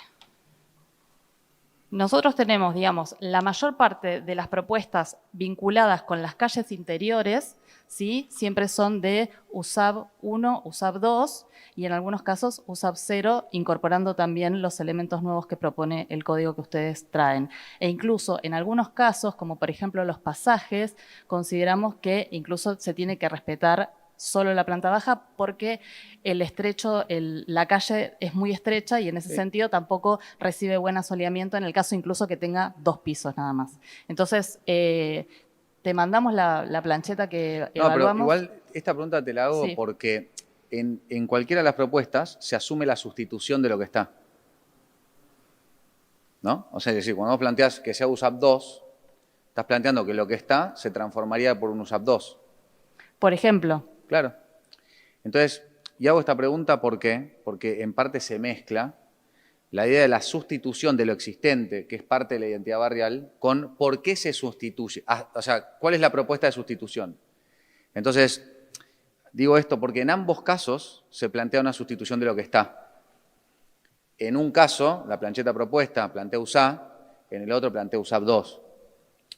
S12: Nosotros tenemos, digamos, la mayor parte de las propuestas vinculadas con las calles interiores, ¿sí? Siempre son de USAB 1, USAB 2 y en algunos casos USAB 0, incorporando también los elementos nuevos que propone el código que ustedes traen. E incluso en algunos casos, como por ejemplo los pasajes, consideramos que incluso se tiene que respetar solo la planta baja porque la calle es muy estrecha y en ese sentido tampoco recibe buen asoleamiento en el caso incluso que tenga 2 pisos nada más. Entonces, te mandamos la plancheta que evaluamos.
S6: No, pero igual esta pregunta te la hago porque en cualquiera de las propuestas se asume la sustitución de lo que está. ¿No? O sea, es decir, cuando vos planteás que sea USAB 2, estás planteando que lo que está se transformaría por un USAB 2.
S12: Por ejemplo.
S6: Claro. Entonces, y hago esta pregunta porque en parte se mezcla la idea de la sustitución de lo existente, que es parte de la identidad barrial, con por qué se sustituye. O sea, ¿cuál es la propuesta de sustitución? Entonces, digo esto porque en ambos casos se plantea una sustitución de lo que está. En un caso, la plancheta propuesta plantea USA, en el otro plantea USAB 2.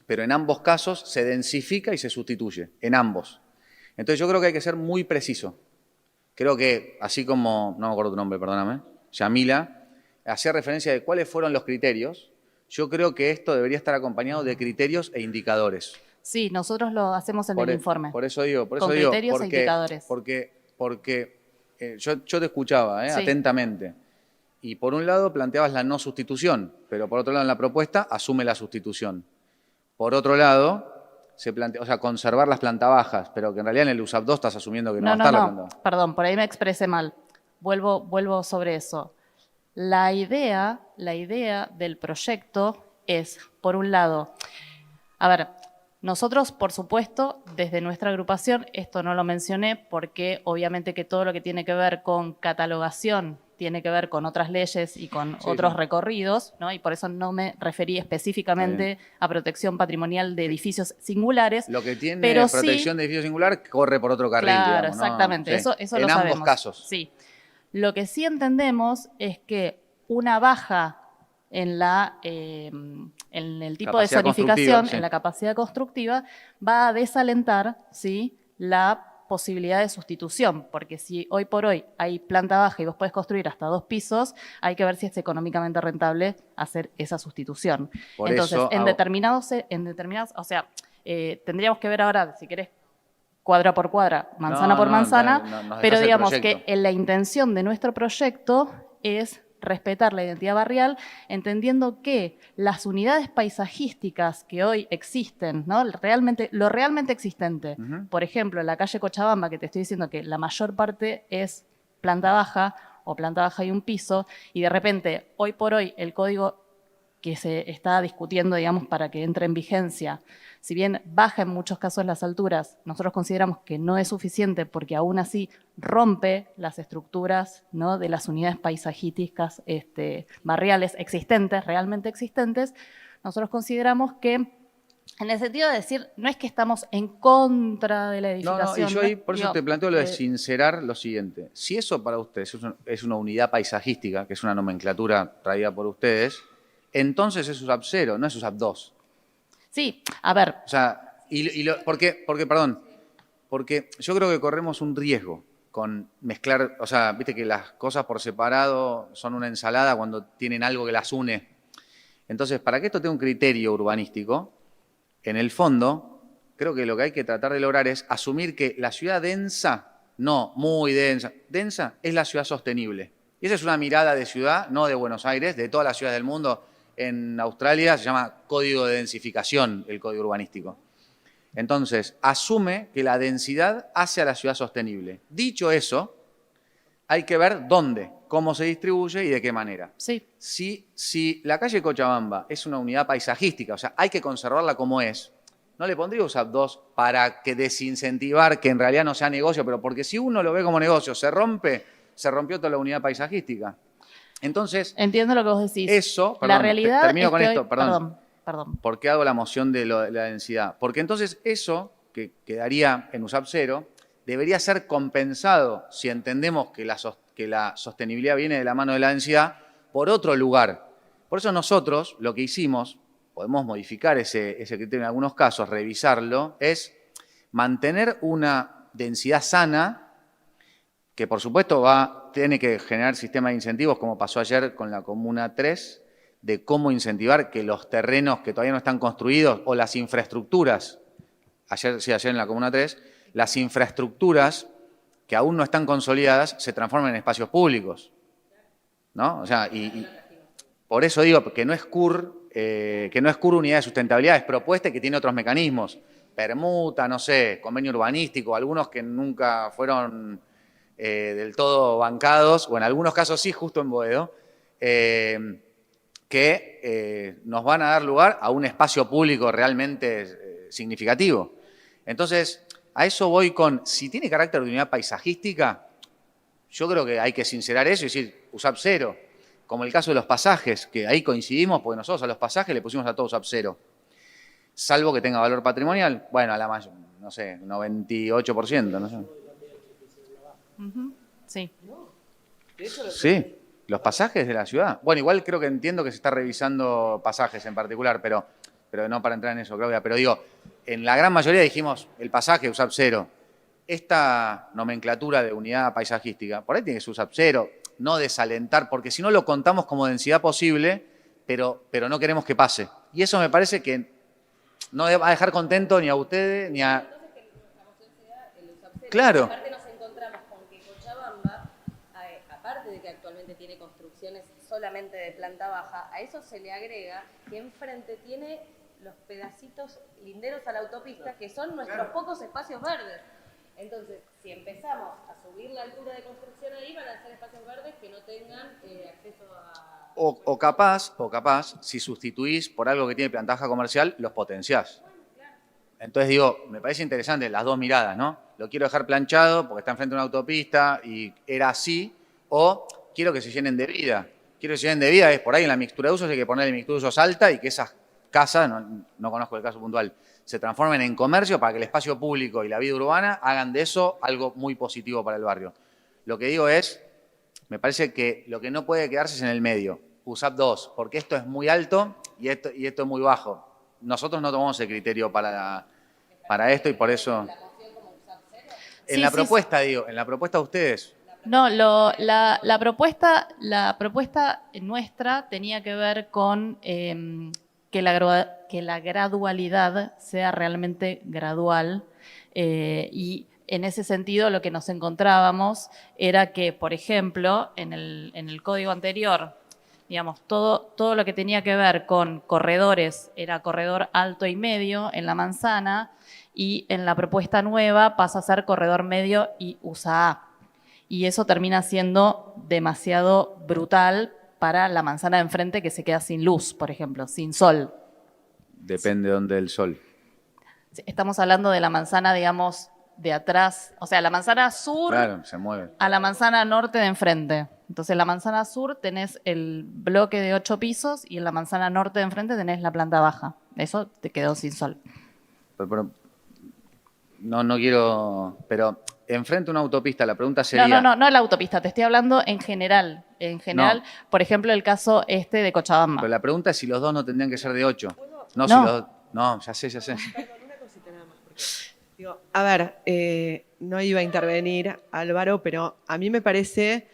S6: Pero en ambos casos se densifica y se sustituye, en ambos. Entonces yo creo que hay que ser muy preciso. Creo que, así como, no me acuerdo tu nombre, perdóname, Yamila, hacía referencia de cuáles fueron los criterios. Yo creo que esto debería estar acompañado de criterios e indicadores.
S12: Sí, nosotros lo hacemos en el informe.
S6: Por eso digo,
S12: con criterios e indicadores.
S6: Porque yo te escuchaba atentamente. Y por un lado planteabas la no sustitución, pero por otro lado en la propuesta asume la sustitución. Por otro lado, se plantea, o sea, conservar las plantas bajas, pero que en realidad en el USAB 2 estás asumiendo que no va a estar la planta baja.
S12: Perdón, por ahí me expresé mal. Vuelvo sobre eso. La idea del proyecto es, por un lado, a ver, nosotros, por supuesto, desde nuestra agrupación, esto no lo mencioné porque obviamente que todo lo que tiene que ver con catalogación tiene que ver con otras leyes y con otros recorridos, ¿no? Y por eso no me referí específicamente a protección patrimonial de edificios singulares.
S6: Lo que tiene protección de edificio singular corre por otro carril,
S12: claro,
S6: digamos,
S12: exactamente,
S6: ¿no?
S12: eso lo sabemos.
S6: En ambos casos.
S12: Sí. Lo que sí entendemos es que una baja en el tipo de zonificación, en la capacidad constructiva, va a desalentar, ¿sí?, la posibilidad de sustitución, porque si hoy por hoy hay planta baja y vos podés construir hasta 2 pisos, hay que ver si es económicamente rentable hacer esa sustitución. Entonces, en determinados, o sea, tendríamos que ver ahora, si querés, cuadra por cuadra, manzana por manzana, pero digamos que la intención de nuestro proyecto es respetar la identidad barrial, entendiendo que las unidades paisajísticas que hoy existen, ¿no? lo realmente existente, por ejemplo, en la calle Cochabamba, que te estoy diciendo que la mayor parte es planta baja o planta baja y un piso, y de repente, hoy por hoy, el código que se está discutiendo, digamos, para que entre en vigencia, si bien baja en muchos casos las alturas, nosotros consideramos que no es suficiente porque aún así rompe las estructuras, ¿no?, de las unidades paisajísticas barriales existentes, realmente existentes. Nosotros consideramos que, en el sentido de decir, no es que estamos en contra de la edificación.
S6: No, y yo ahí por eso te planteo lo de sincerar lo siguiente. Si eso para ustedes es una unidad paisajística, que es una nomenclatura traída por ustedes, entonces es USAP 0, no es USAP 2.
S12: Sí, a ver.
S6: O sea, porque yo creo que corremos un riesgo con mezclar, o sea, viste que las cosas por separado son una ensalada cuando tienen algo que las une. Entonces, para que esto tenga un criterio urbanístico, en el fondo, creo que lo que hay que tratar de lograr es asumir que la ciudad densa, no muy densa, densa es la ciudad sostenible. Y esa es una mirada de ciudad, no de Buenos Aires, de todas las ciudades del mundo. En Australia se llama código de densificación, el código urbanístico. Entonces, asume que la densidad hace a la ciudad sostenible. Dicho eso, hay que ver dónde, cómo se distribuye y de qué manera.
S12: Sí.
S6: Si la calle Cochabamba es una unidad paisajística, o sea, hay que conservarla como es, no le pondría USAP 2 para que desincentivar que en realidad no sea negocio, pero porque si uno lo ve como negocio, se rompió toda la unidad paisajística. Entonces,
S12: entiendo lo que vos decís.
S6: Eso,
S12: la realidad
S6: termino
S12: es
S6: con
S12: que
S6: esto,
S12: hoy, perdón.
S6: ¿Por qué hago la moción de la densidad? Porque entonces eso, que quedaría en USAP 0, debería ser compensado, si entendemos que la sostenibilidad viene de la mano de la densidad, por otro lugar. Por eso nosotros lo que hicimos, podemos modificar ese criterio en algunos casos, revisarlo, es mantener una densidad sana, que por supuesto tiene que generar sistemas de incentivos, como pasó ayer con la Comuna 3, de cómo incentivar que los terrenos que todavía no están construidos o las infraestructuras, ayer en la Comuna 3, las infraestructuras que aún no están consolidadas se transformen en espacios públicos, ¿no? O sea, y por eso digo que no es CUR unidad de sustentabilidad, es propuesta y que tiene otros mecanismos, permuta, no sé, convenio urbanístico, algunos que nunca fueron del todo bancados, o en algunos casos sí, justo en Boedo, que nos van a dar lugar a un espacio público realmente significativo. Entonces, a eso voy si tiene carácter de unidad paisajística, yo creo que hay que sincerar eso y decir USAP 0, como el caso de los pasajes, que ahí coincidimos, porque nosotros a los pasajes le pusimos a todos USAP 0, salvo que tenga valor patrimonial, bueno, a la mayor, no sé, 98%, no sé.
S12: Sí.
S6: Sí, los pasajes de la ciudad. Bueno, igual creo que entiendo que se está revisando pasajes en particular, pero no para entrar en eso, Claudia. Pero digo, en la gran mayoría dijimos el pasaje USAP 0. Esta nomenclatura de unidad paisajística, por ahí tiene que ser USAP 0, no desalentar, porque si no lo contamos como densidad posible, pero no queremos que pase. Y eso me parece que no va a dejar contento ni a ustedes ni a... Claro.
S7: Aparte de que actualmente tiene construcciones solamente de planta baja, a eso se le agrega que enfrente tiene los pedacitos linderos a la autopista, que son nuestros pocos espacios verdes. Entonces, si empezamos a subir la altura de construcción ahí, van a ser espacios verdes que no tengan acceso a...
S6: O capaz, si sustituís por algo que tiene planta baja comercial, los potenciás. Entonces digo, me parece interesante las dos miradas, ¿no? Lo quiero dejar planchado porque está enfrente de una autopista y era así, o quiero que se llenen de vida. Quiero que se llenen de vida, es por ahí en la mixtura de usos hay que ponerle mixtura de usos alta y que esas casas, no conozco el caso puntual, se transformen en comercio para que el espacio público y la vida urbana hagan de eso algo muy positivo para el barrio. Lo que digo es, me parece que lo que no puede quedarse es en el medio, USAP 2, porque esto es muy alto y esto es muy bajo. Nosotros no tomamos el criterio para esto y por eso... En la propuesta de ustedes...
S12: No, la propuesta nuestra tenía que ver con que la gradualidad sea realmente gradual y en ese sentido lo que nos encontrábamos era que, por ejemplo, en el código anterior, digamos, todo lo que tenía que ver con corredores era corredor alto y medio en la manzana y en la propuesta nueva pasa a ser corredor medio y USA A. Y eso termina siendo demasiado brutal para la manzana de enfrente que se queda sin luz, por ejemplo, sin sol.
S6: Depende de dónde el sol.
S12: Estamos hablando de la manzana, digamos, de atrás, o sea, la manzana sur
S6: Claro, se mueve.
S12: a la manzana norte de enfrente. Entonces, la manzana sur tenés el bloque de 8 pisos y en la manzana norte de enfrente tenés la planta baja. Eso te quedó sin sol.
S6: Pero no quiero... Pero enfrente a una autopista, la pregunta sería...
S12: No la autopista, te estoy hablando en general. En general, por ejemplo, el caso de Cochabamba.
S6: Pero la pregunta es si los dos no tendrían que ser de 8. No,
S12: No.
S6: si los dos... No, ya sé.
S2: Digo, a ver, no iba a intervenir Álvaro, pero a mí me parece,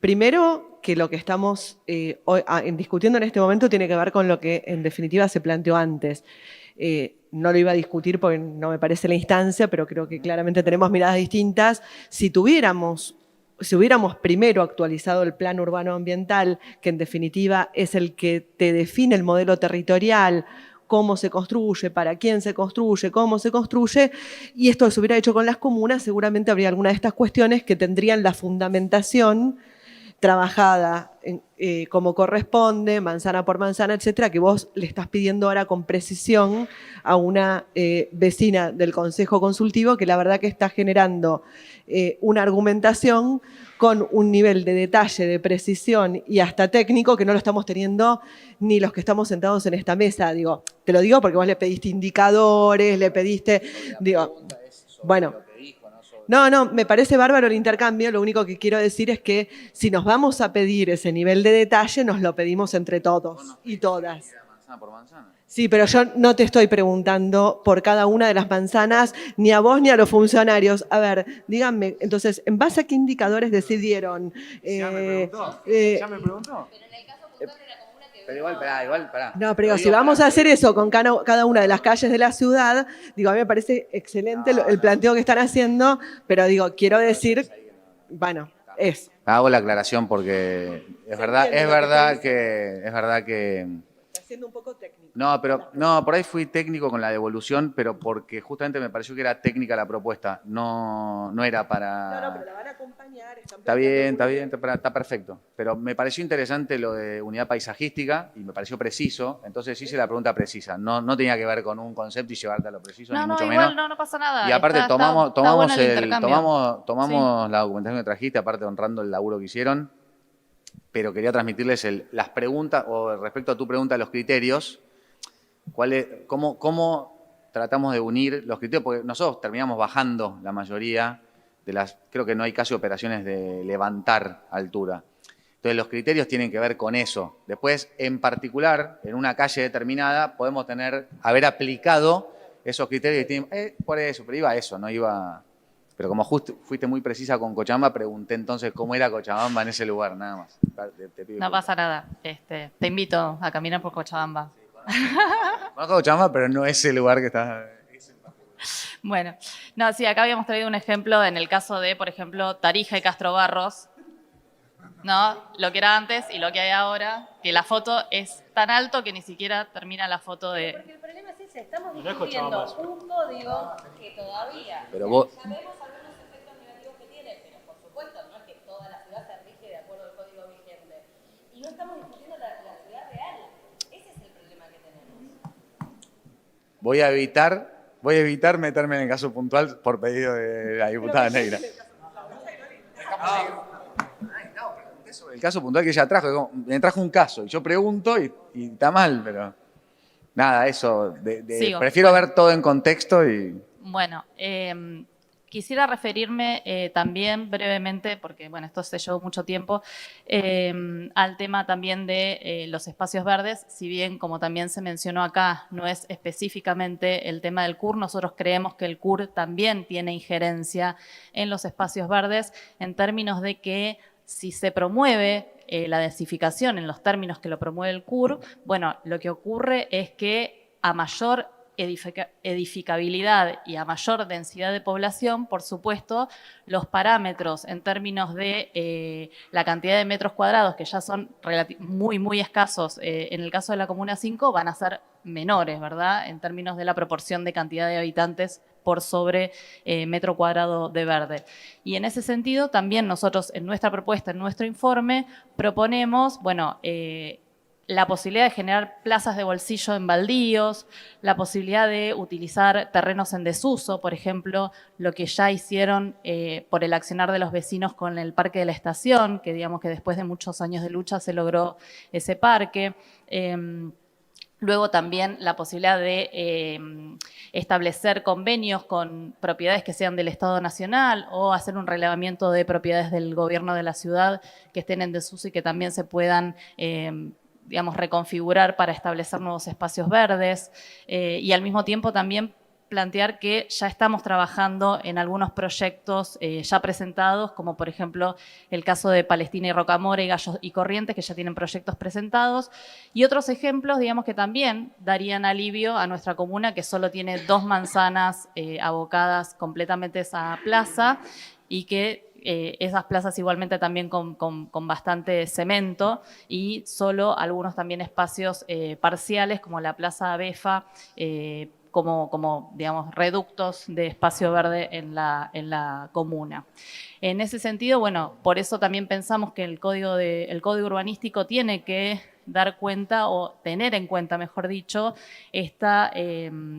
S2: primero, que lo que estamos discutiendo en este momento tiene que ver con lo que en definitiva se planteó antes. No lo iba a discutir porque no me parece la instancia, pero creo que claramente tenemos miradas distintas. Si hubiéramos primero actualizado el plan urbano ambiental, que en definitiva es el que te define el modelo territorial, cómo se construye, para quién se construye, cómo se construye, y esto se hubiera hecho con las comunas, seguramente habría alguna de estas cuestiones que tendrían la fundamentación trabajada como corresponde, manzana por manzana, etcétera, que vos le estás pidiendo ahora con precisión a una vecina del Consejo Consultivo que la verdad que está generando una argumentación con un nivel de detalle, de precisión y hasta técnico que no lo estamos teniendo ni los que estamos sentados en esta mesa. Digo, te lo digo porque vos le pediste indicadores, le pediste... Digo, bueno... No, me parece bárbaro el intercambio. Lo único que quiero decir es que si nos vamos a pedir ese nivel de detalle, nos lo pedimos entre todos y todas.
S6: Manzana por manzana.
S2: Sí, pero yo no te estoy preguntando por cada una de las manzanas, ni a vos ni a los funcionarios. A ver, díganme, entonces, ¿en base a qué indicadores decidieron?
S6: Ya me preguntó. Pero igual, pará.
S2: No, pero digo, si vamos a hacer eso con cada una de las calles de la ciudad, digo, a mí me parece excelente el planteo que están haciendo, pero digo, quiero decir, bueno, es.
S6: Hago la aclaración porque es verdad que...
S2: Está siendo un poco técnico.
S6: No, por ahí fui técnico con la devolución, pero porque justamente me pareció que era técnica la propuesta, no era para...
S2: No, pero la van a acompañar.
S6: Está bien, está perfecto. Pero me pareció interesante lo de unidad paisajística y me pareció preciso, entonces hice la pregunta precisa. No tenía que ver con un concepto y llevarte a lo preciso, ni mucho menos.
S12: No pasa nada.
S6: Y aparte tomamos
S12: Sí.
S6: la documentación que trajiste, aparte honrando el laburo que hicieron, pero quería transmitirles las preguntas, o respecto a tu pregunta, los criterios, cómo tratamos de unir los criterios, porque nosotros terminamos bajando la mayoría de creo que no hay casi operaciones de levantar altura. Entonces los criterios tienen que ver con eso. Después, en particular, en una calle determinada, podemos haber aplicado esos criterios y por eso, pero iba a eso, no iba... Pero como justo fuiste muy precisa con Cochabamba, pregunté entonces cómo era Cochabamba en ese lugar, nada más. Te pido
S12: No pasa nada. Te invito a caminar por Cochabamba.
S6: Conozco Cochabamba, pero no ese lugar que está...
S12: Bueno, no, sí, acá habíamos traído un ejemplo en el caso de, por ejemplo, Tarija y Castro Barros, ¿no? Lo que era antes y lo que hay ahora, que la foto es tan alto que ni siquiera termina la foto de...
S7: Porque el problema es ese, estamos discutiendo un código que todavía
S6: Pero vos...
S7: sabemos algunos efectos negativos que tiene, pero por supuesto no es que toda la ciudad se rige de acuerdo al código vigente. Y no estamos discutiendo la ciudad real. Ese es el problema que tenemos.
S6: Voy a evitar meterme en el caso puntual por pedido de la diputada Negra. El caso puntual que ella trajo, me trajo un caso y yo pregunto y está mal, pero nada, eso,
S12: Sigo.
S6: prefiero ver todo en contexto y...
S12: Bueno, quisiera referirme también brevemente, porque bueno, esto se llevó mucho tiempo, al tema también de los espacios verdes. Si bien, como también se mencionó acá, no es específicamente el tema del CUR, nosotros creemos que el CUR también tiene injerencia en los espacios verdes en términos de que si se promueve la densificación en los términos que lo promueve el CUR, bueno, lo que ocurre es que a mayor edificabilidad y a mayor densidad de población, por supuesto, los parámetros en términos de la cantidad de metros cuadrados, que ya son muy escasos en el caso de la Comuna 5, van a ser menores, ¿verdad? En términos de la proporción de cantidad de habitantes por sobre metro cuadrado de verde. Y en ese sentido, también nosotros en nuestra propuesta, en nuestro informe, proponemos, bueno, la posibilidad de generar plazas de bolsillo en baldíos, la posibilidad de utilizar terrenos en desuso, por ejemplo, lo que ya hicieron por el accionar de los vecinos con el Parque de la Estación, que digamos que después de muchos años de lucha se logró ese parque. Luego también la posibilidad de establecer convenios con propiedades que sean del Estado Nacional o hacer un relevamiento de propiedades del gobierno de la ciudad que estén en desuso y que también se puedan digamos, reconfigurar para establecer nuevos espacios verdes y al mismo tiempo también plantear que ya estamos trabajando en algunos proyectos ya presentados, como por ejemplo el caso de Palestina y Rocamora y Gallos y Corrientes, que ya tienen proyectos presentados, y otros ejemplos, digamos, que también darían alivio a nuestra comuna, que solo tiene 2 manzanas abocadas completamente a esa plaza y que esas plazas igualmente también con bastante cemento y solo algunos también espacios parciales como la Plaza Befa, como digamos, reductos de espacio verde en la comuna. En ese sentido, bueno, por eso también pensamos que el código urbanístico tiene que dar cuenta o tener en cuenta, mejor dicho, esta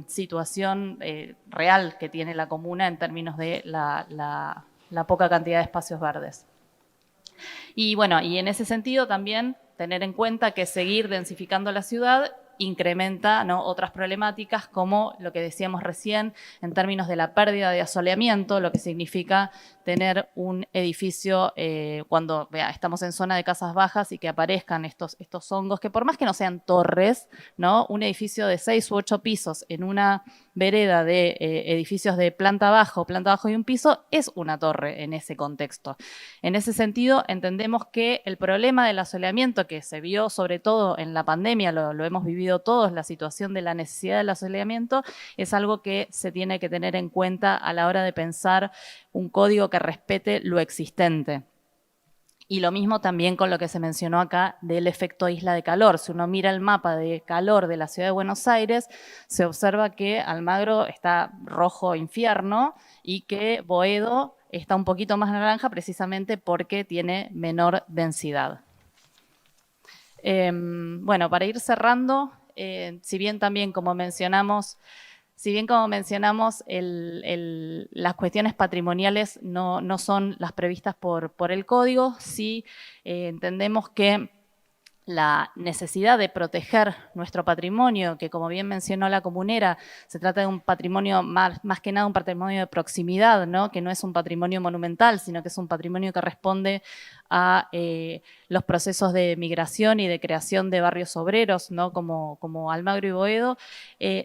S12: situación real que tiene la comuna en términos de la poca cantidad de espacios verdes. Y bueno, y en ese sentido también tener en cuenta que seguir densificando la ciudad incrementa, ¿no?, otras problemáticas como lo que decíamos recién en términos de la pérdida de asoleamiento, lo que significa tener un edificio cuando estamos en zona de casas bajas y que aparezcan estos hongos, que por más que no sean torres, ¿no?, un edificio de 6 u 8 pisos en una vereda de edificios de planta baja y un piso es una torre en ese contexto. En ese sentido, entendemos que el problema del asoleamiento que se vio sobre todo en la pandemia, lo hemos vivido todos, la situación de la necesidad del asoleamiento, es algo que se tiene que tener en cuenta a la hora de pensar un código que respete lo existente. Y lo mismo también con lo que se mencionó acá del efecto isla de calor. Si uno mira el mapa de calor de la ciudad de Buenos Aires, se observa que Almagro está rojo infierno y que Boedo está un poquito más naranja precisamente porque tiene menor densidad. Bueno, para ir cerrando, si bien también como mencionamos, las cuestiones patrimoniales no son las previstas por el código, sí entendemos que la necesidad de proteger nuestro patrimonio, que como bien mencionó la comunera, se trata de un patrimonio más que nada un patrimonio de proximidad, ¿no?, que no es un patrimonio monumental, sino que es un patrimonio que responde a los procesos de migración y de creación de barrios obreros, ¿no?, como Almagro y Boedo,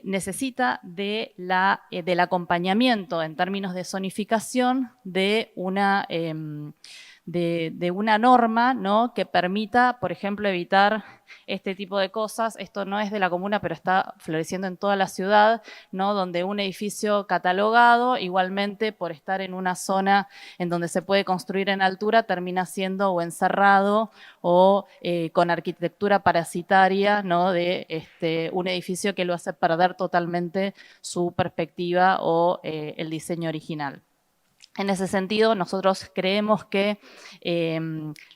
S12: necesita del acompañamiento en términos de zonificación de una norma, ¿no?, que permita, por ejemplo, evitar este tipo de cosas. Esto no es de la comuna, pero está floreciendo en toda la ciudad, ¿no?, donde un edificio catalogado, igualmente por estar en una zona en donde se puede construir en altura, termina siendo o encerrado o con arquitectura parasitaria, ¿no?, de un edificio que lo hace perder totalmente su perspectiva o el diseño original. En ese sentido, nosotros creemos que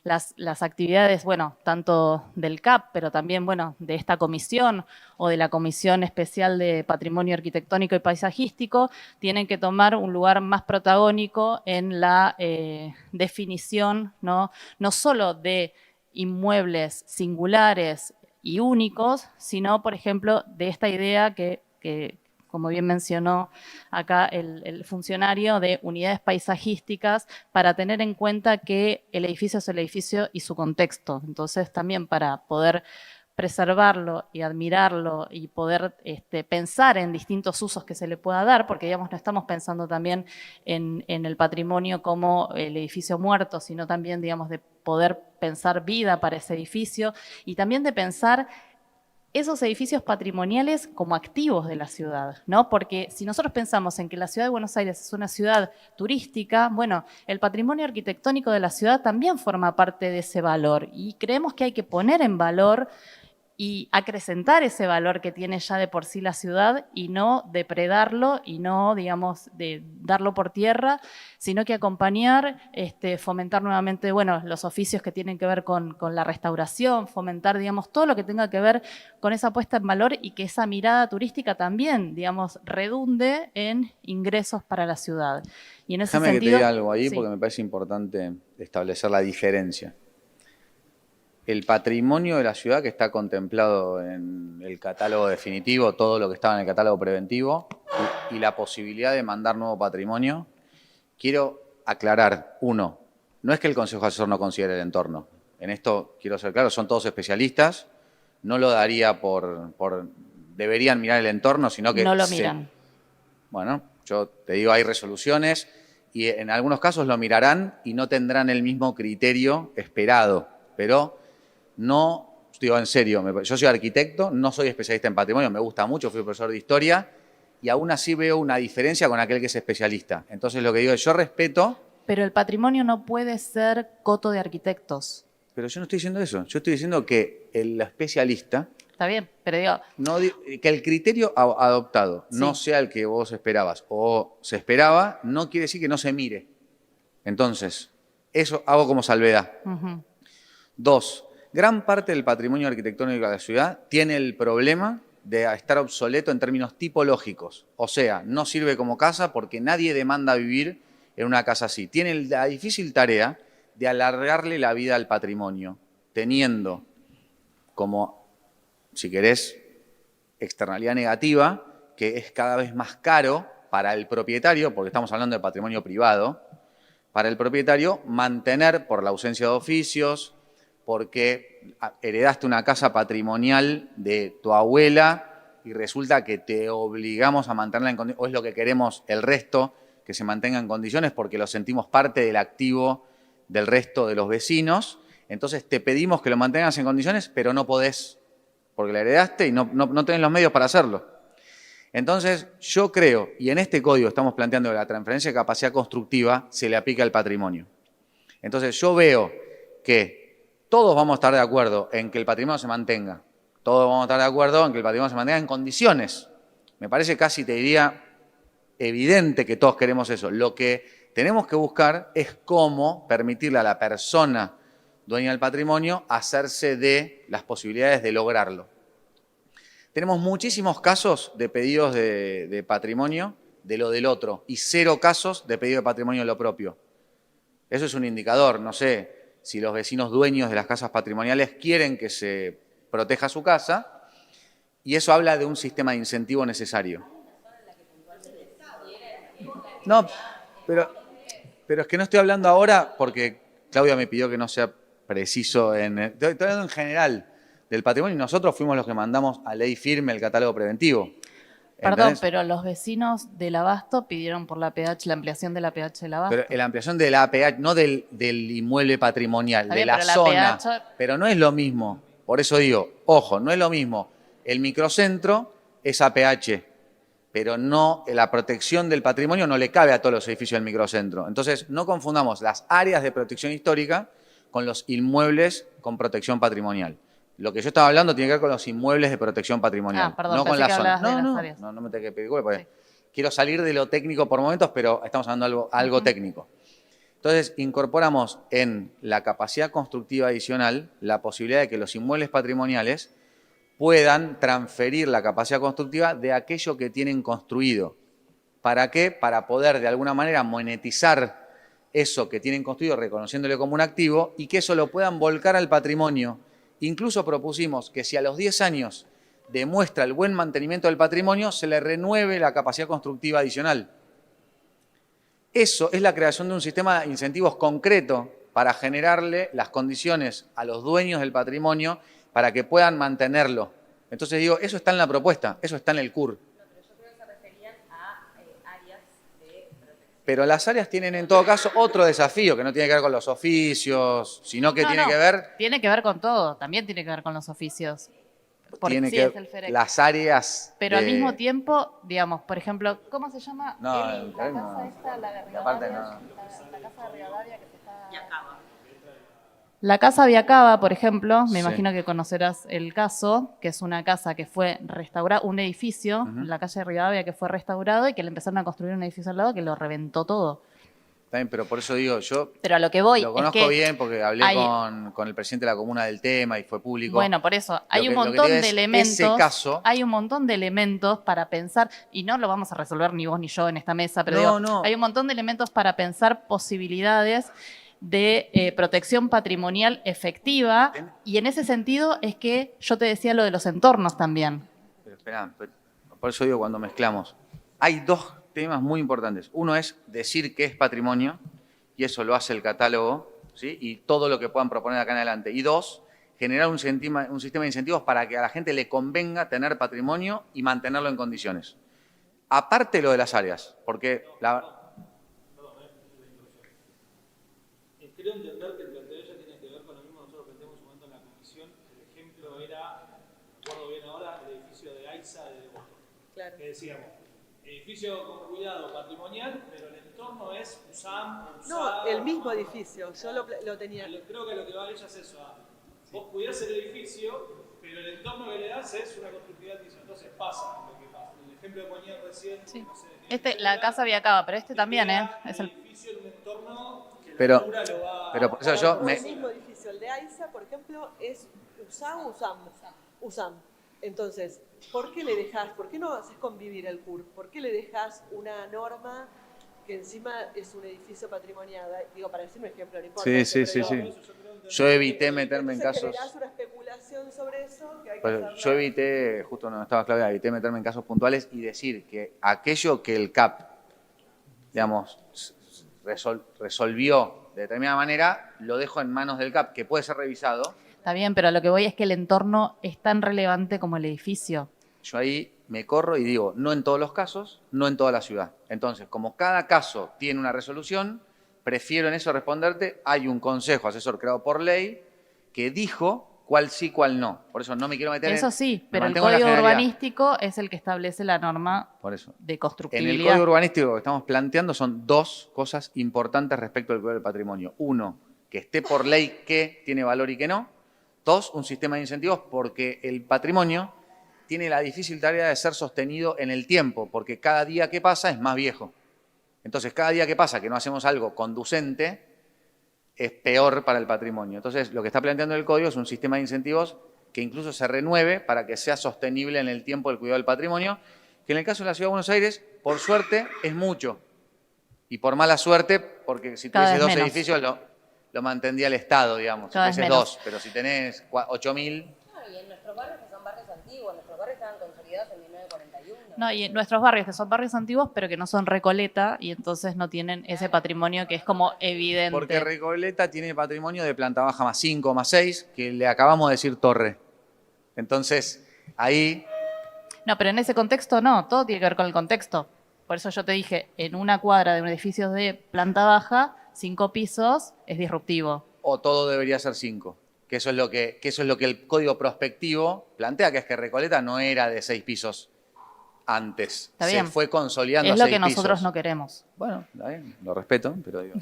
S12: las actividades, bueno, tanto del CAP, pero también, bueno, de esta comisión o de la Comisión Especial de Patrimonio Arquitectónico y Paisajístico, tienen que tomar un lugar más protagónico en la definición, no solo de inmuebles singulares y únicos, sino, por ejemplo, de esta idea que como bien mencionó acá el funcionario, de unidades paisajísticas para tener en cuenta que el edificio es el edificio y su contexto. Entonces, también para poder preservarlo y admirarlo y poder pensar en distintos usos que se le pueda dar, porque digamos no estamos pensando también en el patrimonio como el edificio muerto, sino también digamos de poder pensar vida para ese edificio y también de pensar esos edificios patrimoniales como activos de la ciudad, ¿no? Porque si nosotros pensamos en que la ciudad de Buenos Aires es una ciudad turística, bueno, el patrimonio arquitectónico de la ciudad también forma parte de ese valor y creemos que hay que poner en valor y acrecentar ese valor que tiene ya de por sí la ciudad y no depredarlo y no, digamos, de darlo por tierra, sino que acompañar, fomentar nuevamente, bueno, los oficios que tienen que ver con la restauración, fomentar, digamos, todo lo que tenga que ver con esa puesta en valor y que esa mirada turística también, digamos, redunde en ingresos para la ciudad. Y en ese
S6: Déjame
S12: sentido,
S6: que te diga algo ahí
S12: sí.
S6: porque me parece importante establecer la diferencia. El patrimonio de la ciudad que está contemplado en el catálogo definitivo, todo lo que estaba en el catálogo preventivo y la posibilidad de mandar nuevo patrimonio, quiero aclarar, uno, no es que el Consejo Asesor no considere el entorno. En esto quiero ser claro, son todos especialistas, no lo daría deberían mirar el entorno, sino que...
S12: No lo miran.
S6: Bueno, yo te digo, hay resoluciones y en algunos casos lo mirarán y no tendrán el mismo criterio esperado, pero no, digo en serio, yo soy arquitecto, no soy especialista en patrimonio, me gusta mucho, fui profesor de historia y aún así veo una diferencia con aquel que es especialista. Entonces lo que digo es, yo respeto...
S12: Pero el patrimonio no puede ser coto de arquitectos.
S6: Pero yo no estoy diciendo eso, yo estoy diciendo que el especialista...
S12: Está bien, pero digo...
S6: que el criterio adoptado no sea el que vos esperabas o se esperaba, no quiere decir que no se mire. Entonces, eso hago como salvedad.
S12: Uh-huh.
S6: 2, gran parte del patrimonio arquitectónico de la ciudad tiene el problema de estar obsoleto en términos tipológicos. O sea, no sirve como casa porque nadie demanda vivir en una casa así. Tiene la difícil tarea de alargarle la vida al patrimonio, teniendo como, si querés, externalidad negativa, que es cada vez más caro para el propietario, porque estamos hablando de patrimonio privado, para el propietario mantener por la ausencia de oficios, porque heredaste una casa patrimonial de tu abuela y resulta que te obligamos a mantenerla en condiciones, o es lo que queremos el resto, que se mantenga en condiciones porque lo sentimos parte del activo del resto de los vecinos, entonces te pedimos que lo mantengas en condiciones, pero no podés, porque la heredaste y no tenés los medios para hacerlo. Entonces, yo creo, y en este código estamos planteando que la transferencia de capacidad constructiva se le aplica al patrimonio. Entonces, yo veo que todos vamos a estar de acuerdo en que el patrimonio se mantenga. Todos vamos a estar de acuerdo en que el patrimonio se mantenga en condiciones. Me parece casi, te diría, evidente que todos queremos eso. Lo que tenemos que buscar es cómo permitirle a la persona dueña del patrimonio hacerse de las posibilidades de lograrlo. Tenemos muchísimos casos de pedidos de patrimonio de lo del otro y 0 casos de pedido de patrimonio de lo propio. Eso es un indicador, no sé si los vecinos dueños de las casas patrimoniales quieren que se proteja su casa y eso habla de un sistema de incentivo necesario. No, pero es que no estoy hablando ahora porque Claudia me pidió que no sea preciso. Estoy hablando en general del patrimonio y nosotros fuimos los que mandamos a ley firme el catálogo preventivo.
S12: Perdón, pero los vecinos del Abasto pidieron por la ampliación de la PH del Abasto.
S6: Pero la ampliación de la APH, no del inmueble patrimonial,
S12: Está
S6: de
S12: bien,
S6: la
S12: pero la
S6: zona.
S12: PH...
S6: Pero no es lo mismo. Por eso digo, ojo, no es lo mismo. El microcentro es APH, pero no, la protección del patrimonio no le cabe a todos los edificios del microcentro. Entonces, no confundamos las áreas de protección histórica con los inmuebles con protección patrimonial. Lo que yo estaba hablando tiene que ver con los inmuebles de protección patrimonial,
S12: perdón,
S6: no con la zona.
S12: No
S6: No me tengo que pedir porque sí. Quiero salir de lo técnico por momentos, pero estamos hablando de algo técnico. Entonces, incorporamos en la capacidad constructiva adicional la posibilidad de que los inmuebles patrimoniales puedan transferir la capacidad constructiva de aquello que tienen construido. ¿Para qué? Para poder de alguna manera monetizar eso que tienen construido reconociéndole como un activo y que eso lo puedan volcar al patrimonio. Incluso propusimos que si a los 10 años demuestra el buen mantenimiento del patrimonio, se le renueve la capacidad constructiva adicional. Eso es la creación de un sistema de incentivos concreto para generarle las condiciones a los dueños del patrimonio para que puedan mantenerlo. Entonces digo, eso está en la propuesta, eso está en el CUR. Pero las áreas tienen en todo caso otro desafío que no tiene que ver con los oficios, sino que tiene que ver...
S12: Tiene que ver con todo, también tiene que ver con los oficios.
S6: Tiene
S12: sí,
S6: que
S12: es el FEREC.
S6: las áreas...
S12: Pero al mismo tiempo, digamos, por ejemplo, ¿cómo se llama?
S6: No,
S12: Eli, la casa esta, la de Rivadavia, la casa de Rivadavia que se está... La Casa Viacaba, por ejemplo, me
S6: Sí.
S12: imagino que conocerás el caso, que es una casa que fue restaurada, un edificio
S6: Ujú.
S12: en la calle de Rivadavia que fue restaurado y que le empezaron a construir un edificio al lado que lo reventó todo.
S6: También, pero por eso digo, yo
S12: Pero a lo que voy
S6: lo
S12: es
S6: conozco
S12: que
S6: bien porque hablé
S12: hay-
S6: con el presidente de la comuna del tema y fue público.
S12: Bueno, por eso, hay un
S6: Lo que
S12: montón
S6: digo
S12: de
S6: es,
S12: elementos.
S6: ese caso,
S12: Hay un montón de elementos para pensar, y no lo vamos a resolver ni vos ni yo en esta mesa, pero
S6: No,
S12: digo,
S6: no.
S12: hay un montón de elementos para pensar posibilidades de protección patrimonial efectiva, y en ese sentido es que yo te decía lo de los entornos también.
S6: pero esperá, por eso digo cuando mezclamos, hay dos temas muy importantes. Uno es decir qué es patrimonio, y eso lo hace el catálogo, ¿sí? Y todo lo que puedan proponer acá en adelante. Y dos, generar un sistema de incentivos para que a la gente le convenga tener patrimonio y mantenerlo en condiciones. Aparte lo de las áreas, porque
S9: Creo entender que el planteo de ella tiene que ver con lo mismo que nosotros planteamos en un momento en la comisión. El ejemplo era, recuerdo bien ahora, el edificio de AISA de Devoto.
S2: Claro.
S9: Que decíamos, edificio con cuidado patrimonial, pero el entorno es USAM,
S2: No, el mismo edificio, yo lo tenía.
S9: Creo que lo que vale ella es eso. Vos cuidás el edificio, pero el entorno que le das es una constructividad altísima. Entonces pasa lo que pasa. El ejemplo que ponía recién, no sé,
S12: La Casa Viacaba, pero este también, es el...
S9: edificio en un entorno que la
S6: Pero,
S9: altura lo va
S6: pero por eso yo me...
S2: El mismo edificio, el de AISA, por ejemplo, es USAM. Entonces, ¿por qué no haces convivir el CUR? ¿Por qué le dejas una norma que encima es un edificio patrimonial? Digo, para decir un ejemplo, no importa.
S6: Sí. Yo evité meterme en
S2: Entonces
S6: casos...
S2: generás una especulación sobre eso que hay que
S6: Pero
S2: hacerla.
S6: yo evité, justo no estaba Claudia, evité meterme en casos puntuales y decir que aquello que el CAP, digamos, resolvió de determinada manera, lo dejo en manos del CAP, que puede ser revisado.
S12: Está bien, pero a lo que voy es que el entorno es tan relevante como el edificio.
S6: Yo ahí me corro y digo, no en todos los casos, no en toda la ciudad. Entonces, como cada caso tiene una resolución, prefiero en eso responderte, hay un consejo asesor creado por ley que dijo cuál sí, cuál no. Por eso no me quiero meter
S12: Eso
S6: en...
S12: sí,
S6: me
S12: pero el
S6: mantengo en la
S12: código
S6: generalidad.
S12: urbanístico es el que establece la norma
S6: Por eso.
S12: de
S6: En
S12: constructibilidad.
S6: el código urbanístico que estamos planteando son dos cosas importantes respecto al cuidado del patrimonio. Uno, que esté por ley qué tiene valor y qué no. Dos, un sistema de incentivos porque el patrimonio tiene la difícil tarea de ser sostenido en el tiempo, porque cada día que pasa es más viejo. Entonces, cada día que pasa que no hacemos algo conducente es peor para el patrimonio. Entonces, lo que está planteando el código es un sistema de incentivos que incluso se renueve para que sea sostenible en el tiempo el cuidado del patrimonio, que en el caso de la Ciudad de Buenos Aires, por suerte, es mucho. Y por mala suerte, porque si
S12: Cada
S6: tuvieses
S12: vez
S6: dos
S12: menos.
S6: edificios lo mantendría el Estado, digamos. Si
S12: Cada vez
S6: tuvieses
S12: menos.
S6: dos, pero si tenés 8.000...
S7: Y en nuestros barrios que son barrios antiguos, nuestros barrios estaban consolidados en 1941.
S12: No, y en nuestros barrios, que son barrios antiguos, pero que no son Recoleta, y entonces no tienen ese patrimonio que es como evidente.
S6: Porque Recoleta tiene patrimonio de planta baja más 5, más 6, que le acabamos de decir torre. Entonces, ahí...
S12: No, pero en ese contexto no, todo tiene que ver con el contexto. Por eso yo te dije, en una cuadra de un edificio de planta baja, 5 pisos, es disruptivo.
S6: O todo debería ser 5. Que eso es lo que el código prospectivo plantea, que es que Recoleta no era de 6 pisos antes.
S12: Está bien.
S6: Se fue consolidando
S12: Es
S6: a
S12: lo
S6: 6
S12: que nosotros
S6: pisos.
S12: no queremos.
S6: Bueno, está bien, lo respeto, pero digo...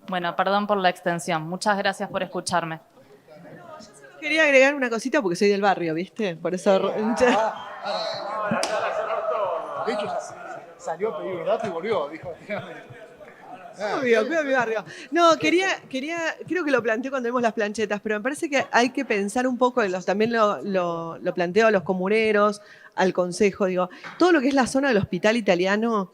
S12: Bueno, perdón por la extensión. Muchas gracias por escucharme.
S2: Quería agregar una cosita porque soy del barrio, ¿viste? Por eso...
S1: De hecho, salió a pedir un dato y volvió, dijo.
S2: Obvio, cuido mi barrio. No, creo que lo planteé cuando vimos las planchetas, pero me parece que hay que pensar un poco, también lo planteo a los comuneros, al consejo, digo, todo lo que es la zona del hospital italiano,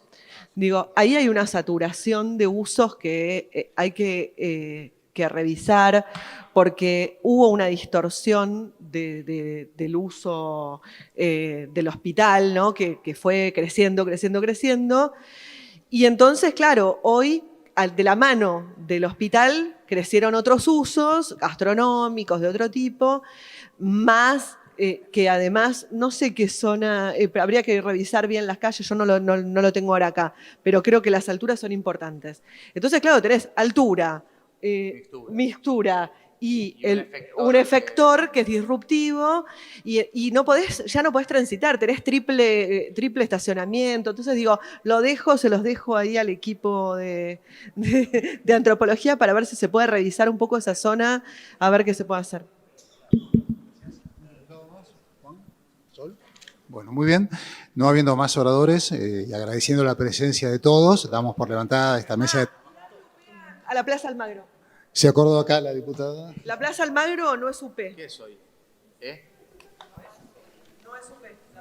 S2: digo, ahí hay una saturación de usos que hay que revisar, porque hubo una distorsión del uso del hospital, ¿no? Que fue creciendo. Y entonces, claro, hoy, de la mano del hospital, crecieron otros usos gastronómicos de otro tipo, más que además, no sé qué zona, habría que revisar bien las calles, yo no lo tengo ahora acá, pero creo que las alturas son importantes. Entonces, claro, tenés altura, mixtura y
S6: un
S2: un efector que es disruptivo y ya no podés transitar, tenés triple estacionamiento. Entonces digo, se los dejo ahí al equipo de antropología para ver si se puede revisar un poco esa zona, a ver qué se puede hacer.
S1: Bueno, muy bien. No habiendo más oradores y agradeciendo la presencia de todos, damos por levantada esta mesa de...
S2: A la Plaza Almagro.
S1: ¿Se acordó acá la diputada?
S2: La Plaza Almagro no es UP.
S6: ¿Qué soy?
S2: No es UP.